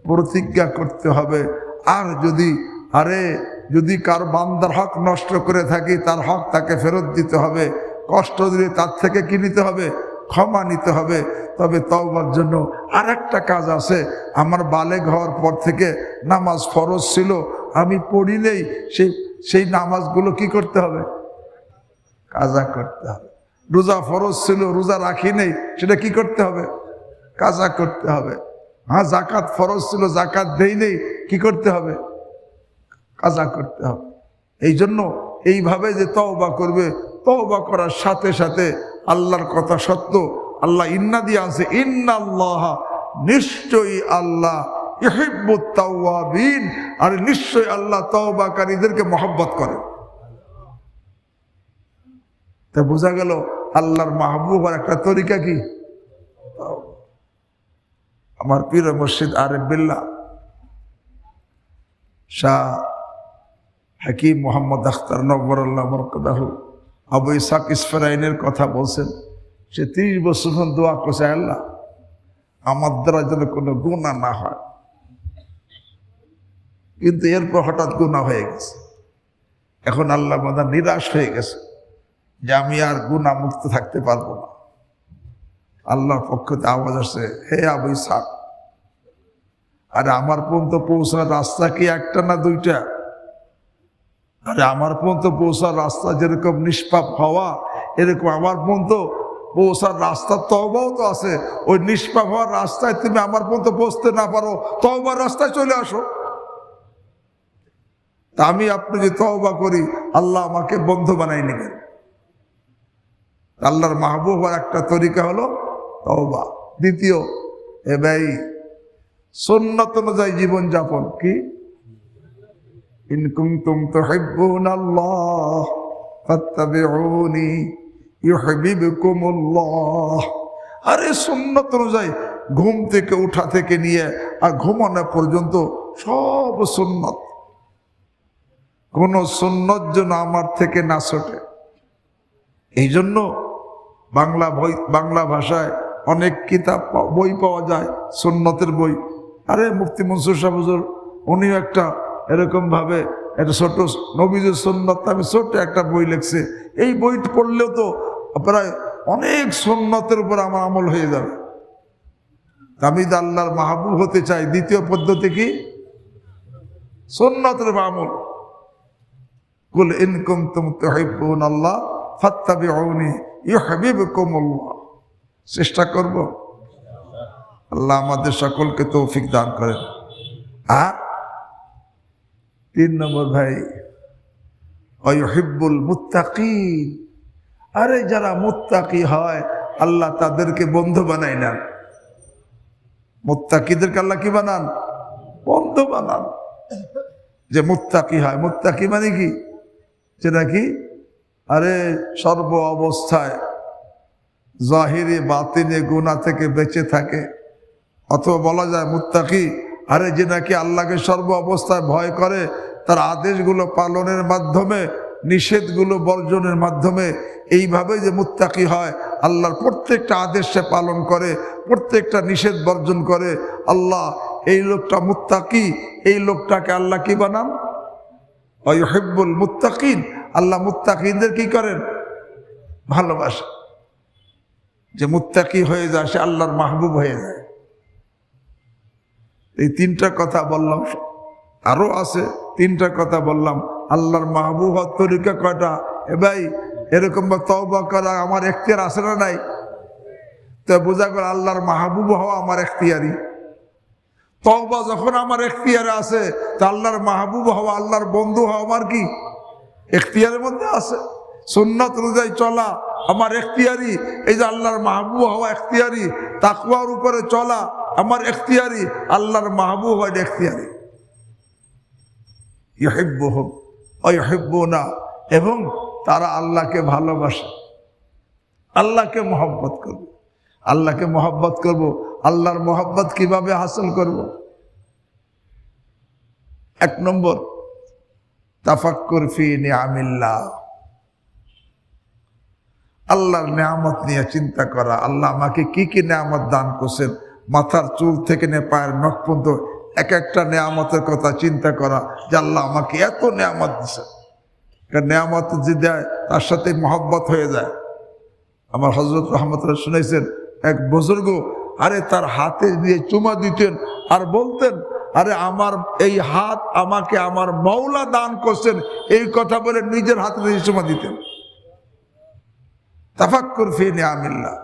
প্রতিজ্ঞা করতে হবে। আর যদি কার বান্দার হক নষ্ট করে থাকি, তার হক তাকে ফেরত দিতে হবে। কষ্ট দিলে তার থেকে কি নিতে হবে? ক্ষমা নিতে হবে। তবে তওবার জন্য আর একটা কাজ আছে। আমার বালেগ হওয়ার পর থেকে নামাজ ফরজ ছিল, আমি পড়ি নেই, সেই নামাজগুলো কি করতে হবে? কাজা করতে হবে। রোজা ফরজ ছিল, রোজা রাখি নেই, সেটা কি করতে হবে? কাজা করতে হবে। হ্যাঁ, জাকাত ফরজ ছিল, জাকাত দেই নেই, কি করতে হবে? কাজা করতে হবে। এই জন্য এইভাবে যে তওবা করবে, তওবা করার সাথে সাথে আল্লাহর কথা সত্য, আল্লাহ ইন্না দিয়ে আছে, ইন্নাল্লাহ, নিশ্চয়ই আল্লাহ, ইউহিব্বুত তাওয়াবিন, আর নিশ্চয়ই আল্লাহ তওবাকারীদেরকে মহব্বত করেন। তা বোঝা গেল আল্লাহর মাহবুব আর একটা তরিকা কি? আমার পীর মুর্শিদ আরিফ বিল্লাহ শাহ হাকিম মোহাম্মদ আখতার নব্বরাল্লাহ বরকাতাহু আবু ইসহাক ইসফরাইনের কথা বলছেন। সে 30 বছর দোয়া করছে, আল্লাহ আমার দ্বারা যেন কোনো গুনাহ না হয়। কিন্তু এরপর হঠাৎ গুনাহ হয়ে গেছে। এখন আল্লাহ মাদা নিরাশ হয়ে গেছে যে আমি আর গুনাহ মুক্ত থাকতে পারবো না। আল্লাহর পক্ষ থেকে আওয়াজ আসছে, হে আবু ইসহাক, আরে আমার পর্যন্ত পৌঁছার রাস্তা কি একটা না দুইটা? আরে আমার পর্যন্ত পৌঁছার রাস্তা যেরকম নিষ্পাপ হওয়া, এরকম আমার পর্যন্ত পৌঁছার রাস্তা তওবাও তো আছে। ওই নিষ্পাপ হওয়ার রাস্তায় তুমি আমার পর্যন্ত পৌঁছতে না পারো, তওবার রাস্তায় চলে আসো। তা আমি আপনি যে তওবা করি, আল্লাহ আমাকে বন্ধু বানাই নেবেন। আল্লাহর মাহবুব হওয়ার একটা তরিকা হলো তওবা। দ্বিতীয়, এ ভাই সুন্নাত অনুযায়ী জীবন যাপন। কি? ইন কুনতুম তুহিব্বুনাল্লাহ ফাত্তাবিউনি ইউহিব্বুকুমুল্লাহ। আরে সুন্নাত অনুযায়ী ঘুম থেকে উঠা থেকে নিয়ে আর ঘুমানো পর্যন্ত সব সুন্নাত। কোন সুন্নত যেন আমার থেকে না ছোটে। এই জন্য বাংলা ভাষায় অনেক কিতাব বই পাওয়া যায়, সুন্নতের বই। আরে মুফতি মনসুর সাহেব হুজুর উনিও একটা এরকম ভাবে একটা ছোট নবীজের সুন্নত নামে ছোট্ট একটা বই লিখছে। এই বই পড়লেও তো প্রায় অনেক সুন্নতের উপর আমার আমল হয়ে যাবে। আমি তো আল্লাহর মাহবুব হতে চাই। দ্বিতীয় পদ্ধতি কি? সুন্নতের আমল। কুল ইন কুনতুম তুহিব্বুনাল্লাহ ফাত্তাবিউনি ইউহিব্বুকুমুল্লাহ। চেষ্টা করব, আল্লাহ আমাদের সকলকে তৌফিক দান করেন। আর 3 নম্বর ভাই, ওয়ায়ুহিব্বুল মুত্তাকিন। আরে যারা মুত্তাকি হয় আল্লাহ তাদেরকে বন্ধু বানাই নেন। মুত্তাকিদেরকে আল্লাহ কি বানান? বন্ধু বানান। যে মুত্তাকি হয়, মুত্তাকি মানে কি? যেটা কি? আরে সর্ব অবস্থায় জাহিরে বাতিনে গুনাহ থেকে বেঁচে থাকে। অথবা বলা যায় মুত্তাকি আরে যে নাকি আল্লাহকে সর্ব অবস্থায় ভয় করে, তার আদেশগুলো পালনের মাধ্যমে, নিষেধগুলো বর্জনের মাধ্যমে, এইভাবে যে মুত্তাকি হয়, আল্লাহর প্রত্যেকটা আদেশ সে পালন করে, প্রত্যেকটা নিষেধ বর্জন করে। আল্লাহ এই লোকটা মুত্তাকি, এই লোকটাকে আল্লাহ কি বানান? ওয়ায়ুহিব্বুল মুত্তাকিন। আল্লাহ মুত্তাকিনদের কি করেন? ভালোবাসে। যে মুত্তাকি হয়ে যায় সে আল্লাহর মাহবুব হয়ে যায়। এই 3টা কথা বললাম, আরো আছে 3টা কথা বললাম। আল্লাহর মাহবুব হওয়ার তরিকা কয়টা? এ ভাই এরকম তওবা করা আমার এখতিয়ার আছে না নাই? তো বোঝা গেল আল্লাহর মাহবুব হওয়া আমার এখতিয়ারি। তওবা যখন আমার এখতিয়ারে আছে, তা আল্লাহর মাহবুব হওয়া, আল্লাহর বন্ধু হওয়া আমার কি এখতিয়ারের মধ্যে আছে। সুন্নাত অনুযায়ী চলা আমার এখতিয়ারি। এই যে আল্লাহর মাহবুব হওয়া এখতিয়ারি, তাকওয়ার উপরে চলা আমার এখতিয়ারি, আল্লাহর মাহবুব হওয়া এখতিয়ারি। ইউহিব্বুহুম ওয়া ইউহিব্বুনা। এবং তারা আল্লাহকে ভালোবাসে, আল্লাহকে মহব্বত করব। আল্লাহকে মহব্বত করব। আল্লাহর মহব্বত কিভাবে হাসিল করব? 1 নম্বর, তাফাক্কুর ফি নিআমিল্লাহ। আল্লাহর নেয়ামত নিয়ে চিন্তা করা। আল্লাহ আমাকে কি কি নেয়ামত দান করছেন, মাথার চুল থেকে নিয়ে পায়ের নখ পর্যন্ত এক একটা নেয়ামতের কথা চিন্তা করা, যে আল্লাহ আমাকে এত নেয়ামত দিচ্ছে। নেয়ামত যে দেয় তার সাথে মহব্বত হয়ে যায়। আমার হযরত রহমতুল্লাহ শুনেছেন, এক বুজুর্গ আরে তার হাতে দিয়ে চুমা দিতেন আর বলতেন, আরে আমার এই হাত আমাকে আমার মওলা দান করছেন, এই কথা বলে নিজের হাতে দিয়ে চুমা দিতেন। তাফাক্কুর ফি নিআমিল্লাহ।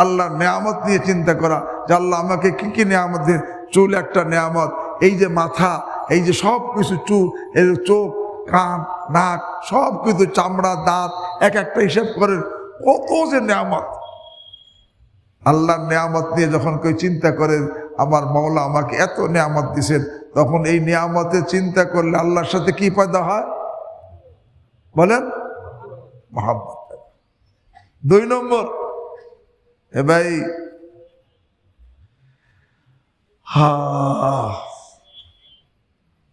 আল্লাহর নেয়ামত নিয়ে চিন্তা করা, যে আল্লাহ আমাকে কি কি নেয়ামত দেন। চুল একটা নেয়ামত, এই যে মাথা, এই যে সব কিছু, চুল, এই চোখ, কান, নাক, সব কিছু, চামড়া, দাঁত, এক একটা হিসাব করেন কত যে নেয়ামত। আল্লাহর নেয়ামত নিয়ে যখন কেউ চিন্তা করে, আমার মওলা আমাকে এত নেয়ামত দিয়েছেন, তখন এই নেয়ামতের চিন্তা করলে আল্লাহর সাথে কি পয়দা হয় বলেন? মহব্বত। 2 নম্বর, এ ভাই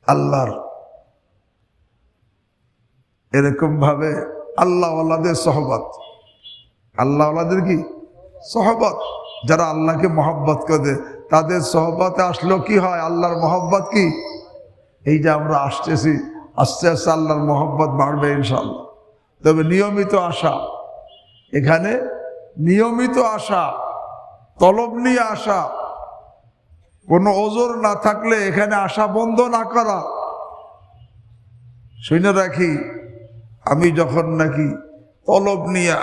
আল্লাহর এরকম ভাবে আল্লাহওয়ালাদের সহবত। আল্লাহওয়ালাদের কি সহবত? যারা আল্লাহকে মহব্বত করে, তাদের সহবতে আসলো কি হয়? আল্লাহর মহব্বত কি? এই যে আমরা আসতেছি, আস্তে আস্তে আল্লাহর মহব্বত বাড়বে ইনশাআল্লাহ। তবে নিয়মিত আসা, এখানে নিয়মিত আসা, তলব নিয়ে আসা, কোনো ওজোর না থাকলে এখানে আসা বন্ধ না করা। শুনে রাখি, আমি যখন নাকি তলব নিয়ে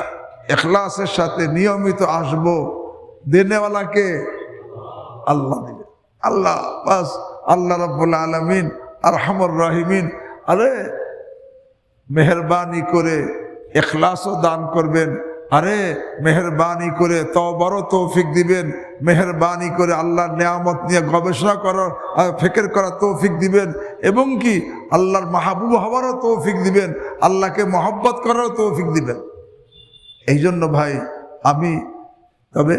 ইখলাসের সাথে নিয়মিত আসবো, দেনেওয়ালাকে আল্লাহ দিবে। আল্লাহ বাস, আল্লাহ রাব্বুল আলামিন আরহামুর রাহিমিন, আরে মেহরবানি করে ইখলাসও দান করবেন, আরে মেহরবানি করে তওবারও তৌফিক দিবেন, মেহরবানি করে আল্লাহর নিয়ামত নিয়ে গবেষণা করার ফিকির করার তৌফিক দিবেন, এবং কি আল্লাহর মাহবুব হওয়ারও তৌফিক দিবেন, আল্লাহকে মহব্বত করারও তৌফিক দিবেন। এই জন্য ভাই আমি তবে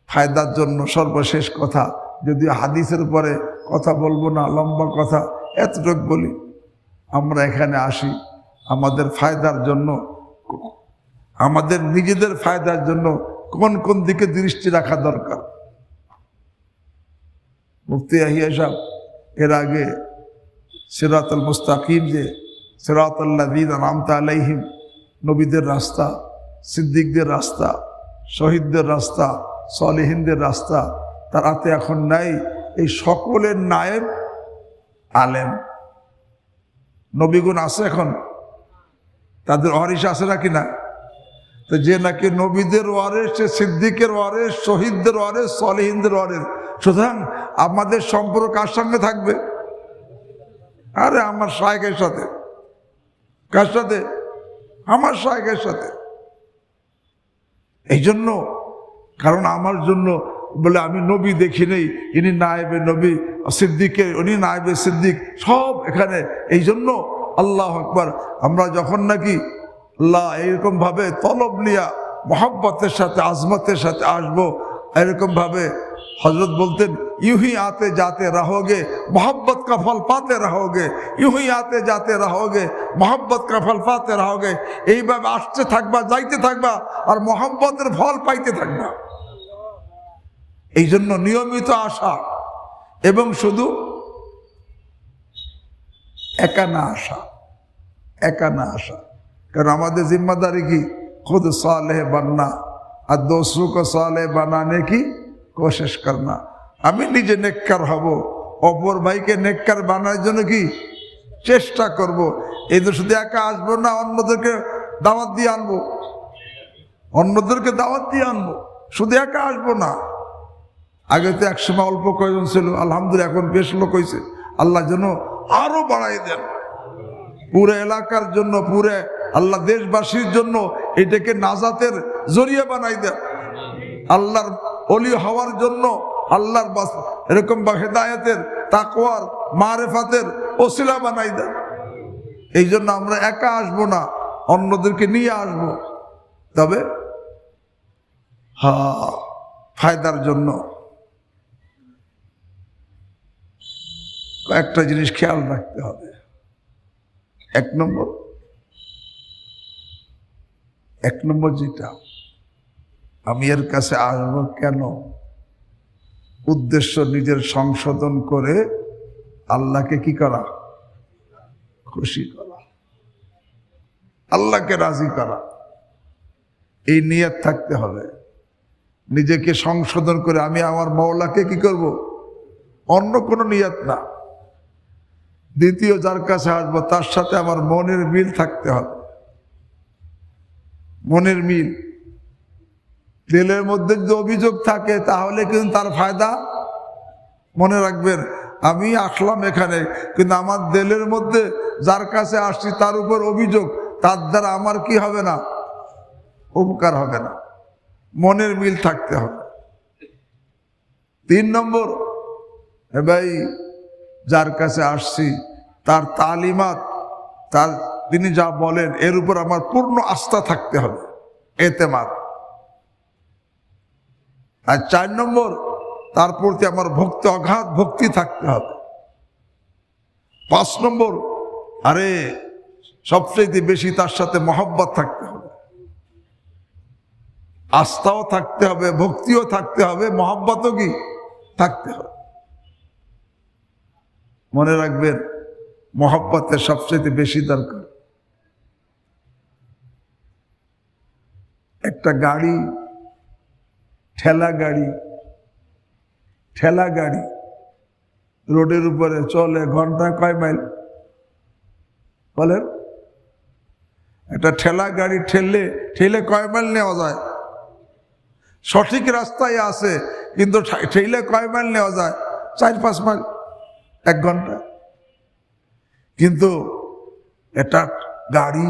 ফায়দার জন্য সর্বশেষ কথা, যদি হাদিসের উপরে কথা বলবো না, লম্বা কথা, এতটুকু বলি, আমরা এখানে আসি আমাদের ফায়দার জন্য, আমাদের নিজেদের ফায়দার জন্য কোন কোন দিকে দৃষ্টি রাখা দরকার। মুফতি ইয়াহিয়া সাহেব এর আগে সিরাতুল মুস্তাকিম, যে সিরাতাল্লাযীনা আন'আমতা আলাইহিম, নবীদের রাস্তা, সিদ্দিকদের রাস্তা, শহীদদের রাস্তা, সালেহিনদের রাস্তা, তারাতে এখন নাই। এই সকলের নায়েব আলেম। নবীগুণ আছে এখন, তাদের ওয়ারিস আছে নাকি না? তো যে নাকি নবীদের ওয়ারিস, সে সিদ্দিকের ওয়ারিস, শহীদদের ওয়ারিস, সালেহিনদের ওয়ারিস। সুতরাং আমাদের সম্পর্ক কার সঙ্গে থাকবে? আরে আমার শায়েখের সাথে। কার সাথে? আমার শায়েখের সাথে। এই জন্য, কারণ আমার জন্য বলে আমি নবী দেখি নেই, ইনি নায়েবে নবী, সিদ্দিকের উনি নায়েবে সিদ্দিক, সব এখানে। এই জন্য আল্লাহ আকবার, আমরা যখন নাকি আল্লাহ এইরকম ভাবে তলব নিয়া মোহাব্বতের সাথে আজমতের সাথে আসবো, এরকম ভাবে হজরত বলতেন, ইউহি আতে যাতে রहोगे मोहब्बत का फल पाते रहोगे, ইউহি আতে যাতে रहोगे मोहब्बत का फल पाते रहोगे। এইভাবে আসতে থাকবা, যাইতে থাকবা, আর মোহাব্বতের ফল পাইতে থাকবা। এই জন্য নিয়মিত আসা, এবং শুধু একা না আসা, একা না আসা। কারণ আমাদের জিম্মাদারি কি? खुद सालेह बनना और दूसरों को सालेह बनाने की कोशिश करना। আমি নিজে নেককার হব, অপর ভাইকে নেককার বানানোর জন্য কি চেষ্টা করব। এই তো শুধু একা আসবো না, অন্যদেরকে দাওয়াত দিয়ে আনবো, অন্যদেরকে দাওয়াত দিয়ে আনবো, শুধু একা আসবো না। আগে তো একসময় অল্প কয়েকজন ছিল, আলহামদুলিল্লাহ এখন বেশ লোক হয়েছে। আল্লাহ যেন আরো বাড়াই দেন, পুরো এলাকার জন্য, পুরো আল্লাহ দেশবাসীর জন্য এটাকে নাজাতের জরিয়া বানাই দেন, আল্লাহর ওলি হওয়ার জন্য, আল্লাহর এরকম বা হেদায়েতের, তাকওয়ার, মারেফাতের ওসিলা বানাই দেন। এই জন্য আমরা একা আসবো না, অন্যদেরকে নিয়ে আসবো, তবে ফায়দার জন্য। কয়েকটা জিনিস খেয়াল রাখতে হবে। এক নম্বর যেটা, আমি এর কাছে আসবো কেন? উদ্দেশ্য নিজের সংশোধন করে আল্লাহকে কি করা? খুশি করা, আল্লাহকে রাজি করা। এই নিয়ত থাকতে হবে। নিজেকে সংশোধন করে আমি আমার মওলাকে কি করব? অন্য কোনো নিয়ত না। দ্বিতীয়, যার কাছে আসবো তার সাথে আমার মনের মিল থাকতে হবে। মনের মিল। দিলের মধ্যে যদি অভিযোগ থাকে তাহলে কিন্তু তার ফায়দা। মনে রাখবেন, আমি আসলাম এখানে, কিন্তু আমার দিলের মধ্যে যার কাছে আসছি তার উপর অভিযোগ, তার দ্বারা আমার কি হবে না? উপকার হবে না। মনের মিল থাকতে হবে। 3 নম্বর, ভাই যার কাছে আসছি তার তালিমাত, তার তিনি যা বলেন এর উপর আমার পূর্ণ আস্থা থাকতে হবে, এতেমাদ। আর 4 নম্বর, তার প্রতি আমার ভক্তি, অগাধ ভক্তি থাকতে হবে। 5 নম্বর, আরে সবচেয়ে বেশি তার সাথে মহব্বত থাকতে হবে, আস্থাও থাকতে হবে, ভক্তিও থাকতে হবে, মহব্বতও কি থাকতে হবে। মনে রাখবেন, মহব্বতের সবচেয়ে বেশি দরকার। একটা গাড়ি, ঠেলা গাড়ি রোডের উপরে চলে, ঘন্টায় কয় মাইল বলেন? একটা ঠেলা গাড়ি ঠেলে কয় মাইল নেওয়া যায়? সঠিক রাস্তায় আছে, কিন্তু ঠেলে কয় মাইল নেওয়া যায়? 4-5 মাইল, 1 ঘন্টা। কিন্তু এটা গাড়ি,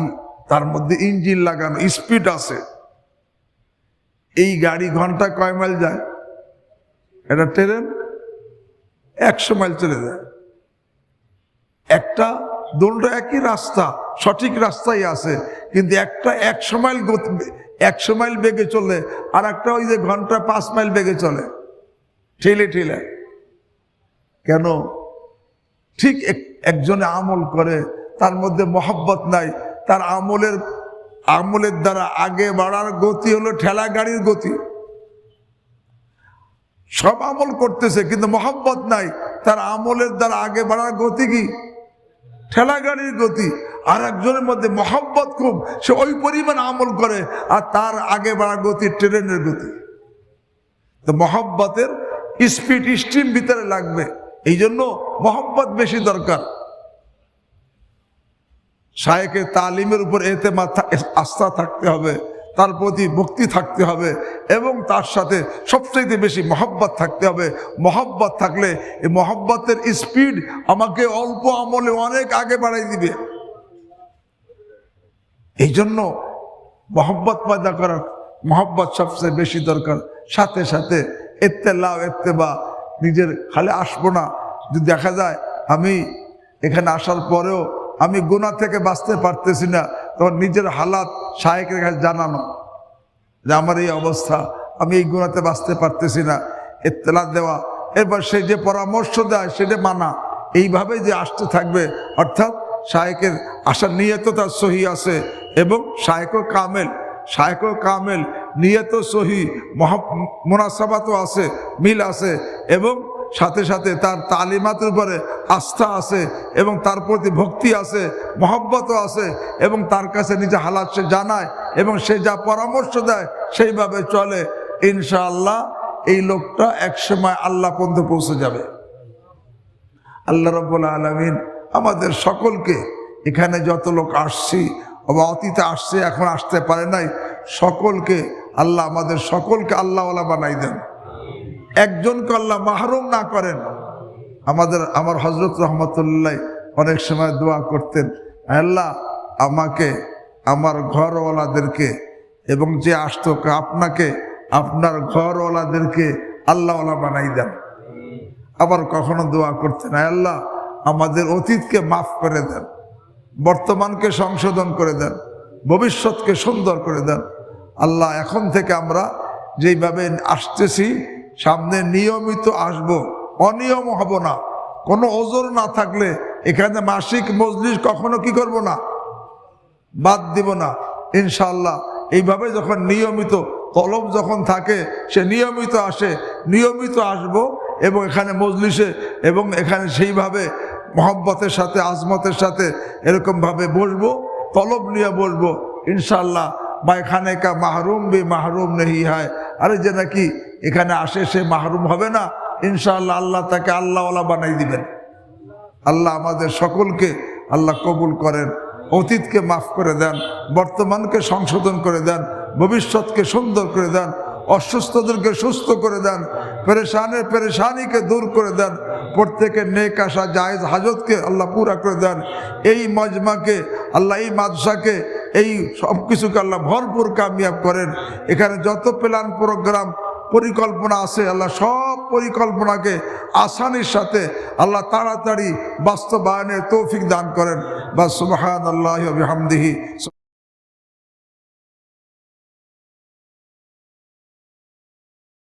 তার মধ্যে ইঞ্জিন লাগানো, স্পিড আছে। এই গাড়ি ঘন্টা কয় মাইল যায়? এটা ট্রেন 100 মাইল চলে যায়। একটা দুটো একই রাস্তা, সঠিক রাস্তায় আছে, কিন্তু একটা 100 মাইল 100 মাইল বেগে চলে, আর একটা ওই যে ঘন্টা 5 মাইল বেগে চলে, ঠেলে ঠেলে। কেন? ঠিক একজনে আমল করে, তার মধ্যে মহব্বত নাই, তার আমলের দ্বারা আগে বাড়ার গতি হলো ঠেলা গাড়ির গতি। সব আমল করতেছে কিন্তু মহব্বত নাই, তার আমলের দ্বারা আগে বাড়ার গতি কি? ঠেলা গাড়ির গতি। আর একজনের মধ্যে মহব্বত খুব, সে ওই পরিমাণ আমল করে, আর তার আগে বাড়ার গতি ট্রেনের গতি। তো মহব্বতের স্পিড স্ট্রিম ভিতরে লাগবে, এই জন্য মহব্বত বেশি দরকার। শায়েখের তালিমের উপর এতেমাদ, আস্থা থাকতে হবে, তার প্রতি ভক্তি থাকতে হবে, এবং তার সাথে সবচেয়ে বেশি মহব্বত থাকতে হবে। মহব্বত থাকলে এই মহব্বতের স্পিড আমাকে অল্প আমলে অনেক আগে বাড়াই দিবে। এই জন্য মহব্বত পয়দা করার, মহব্বত সবচেয়ে বেশি দরকার। সাথে সাথে ইত্তেবা, নিজের খালি আসবো না, যদি দেখা যায় আমি এখানে আসার পরেও আমি গুনাহ থেকে বাঁচতে পারতেছি না, তখন নিজের হালাত শায়েখের কাছে জানানো যে আমার এই অবস্থা, আমি এই গুনাহতে বাঁচতে পারতেছি না, ইত্তেলা দেওয়া। এরপর সে যে পরামর্শ দেয় সেটা মানা, এইভাবে যে আসতে থাকবে। অর্থাৎ শায়েখের আসার নিয়ত তার সহি আছে, এবং শায়েখও কামেল, নিয়ত সহি, মুনাসাবাতও আছে, মিল আছে, এবং সাথে সাথে তার তালিমাতের উপরে আস্থা আছে, এবং তার প্রতি ভক্তি আছে, মহব্বতও আছে, এবং তার কাছে নিজে হালাত সে জানায়, এবং সে যা পরামর্শ দেয় সেইভাবে চলে। ইনশাআল্লাহ এই লোকটা একসময় আল্লাহ পর্যন্ত পৌঁছে যাবে। আল্লাহ রাব্বুল আলামিন আমাদের সকলকে, এখানে যত লোক আসছি বা অতীতে আসছে এখন আসতে পারে নাই, সকলকে আল্লাহ, আমাদের সকলকে আল্লাহওয়ালা বানাই দেন, একজনকে আল্লাহ মাহরুম না করেন। আমার হযরত রহমতুল্লাহ অনেক সময় দোয়া করতেন, আল্লাহ আমাকে, আমার ঘরওয়ালাদেরকে, এবং যে আসতো আপনাকে, আপনার ঘরওয়ালাদেরকে আল্লাহওয়ালা বানাই দেন। আবার কখনো দোয়া করতেন, আল্লাহ আমাদের অতীতকে মাফ করে দেন, বর্তমানকে সংশোধন করে দেন, ভবিষ্যৎকে সুন্দর করে দেন। আল্লাহ এখন থেকে আমরা যেইভাবে আসতেছি, সামনে নিয়মিত আসব, অনিয়ম হব না, কোনো ওজর না থাকলে এখানে মাসিক মজলিস কখনো কি করব না, বাদ দিব না ইনশাআল্লাহ। এইভাবে যখন নিয়মিত তলব যখন থাকে, সে নিয়মিত আসে, নিয়মিত আসব, এবং এখানে মজলিসে, এবং এখানে সেইভাবে মহব্বতের সাথে, আজমতের সাথে এরকমভাবে বসবো, তলব নিয়ে বসবো ইনশাআল্লাহ। বা এখানে কা মাহরুম বে মাহরুম নেই হয়, আরে যে নাকি এখানে আসে সে মাহরুম হবে না, ইনশাআল্লাহ আল্লাহ তাকে আল্লাহওয়ালা বানাই দিবেন। আল্লাহ আমাদের সকলকে আল্লাহ কবুল করেন, অতীতকে মাফ করে দেন, বর্তমানকে সংশোধন করে দেন, ভবিষ্যৎকে সুন্দর করে দেন, অসুস্থদেরকে সুস্থ করে দেন, পেরেশানিকে দূর করে দেন, প্রত্যেকের নেক আশা জায়েজ হাজতকে আল্লাহ পুরা করে দেন। এই মজমাকে আল্লাহ, এই মাদ্রাসাকে, এই সব কিছুকে আল্লাহ ভরপুর কামিয়াব করেন। এখানে যত প্ল্যান প্রোগ্রাম পরিকল্পনা আছে, আল্লাহ সব পরিকল্পনাকে আসানির সাথে আল্লাহ তাড়াতাড়ি বাস্তবায়নের তৌফিক দান করেন। বা সুবহানাল্লাহি ওয়া বিহামদিহি।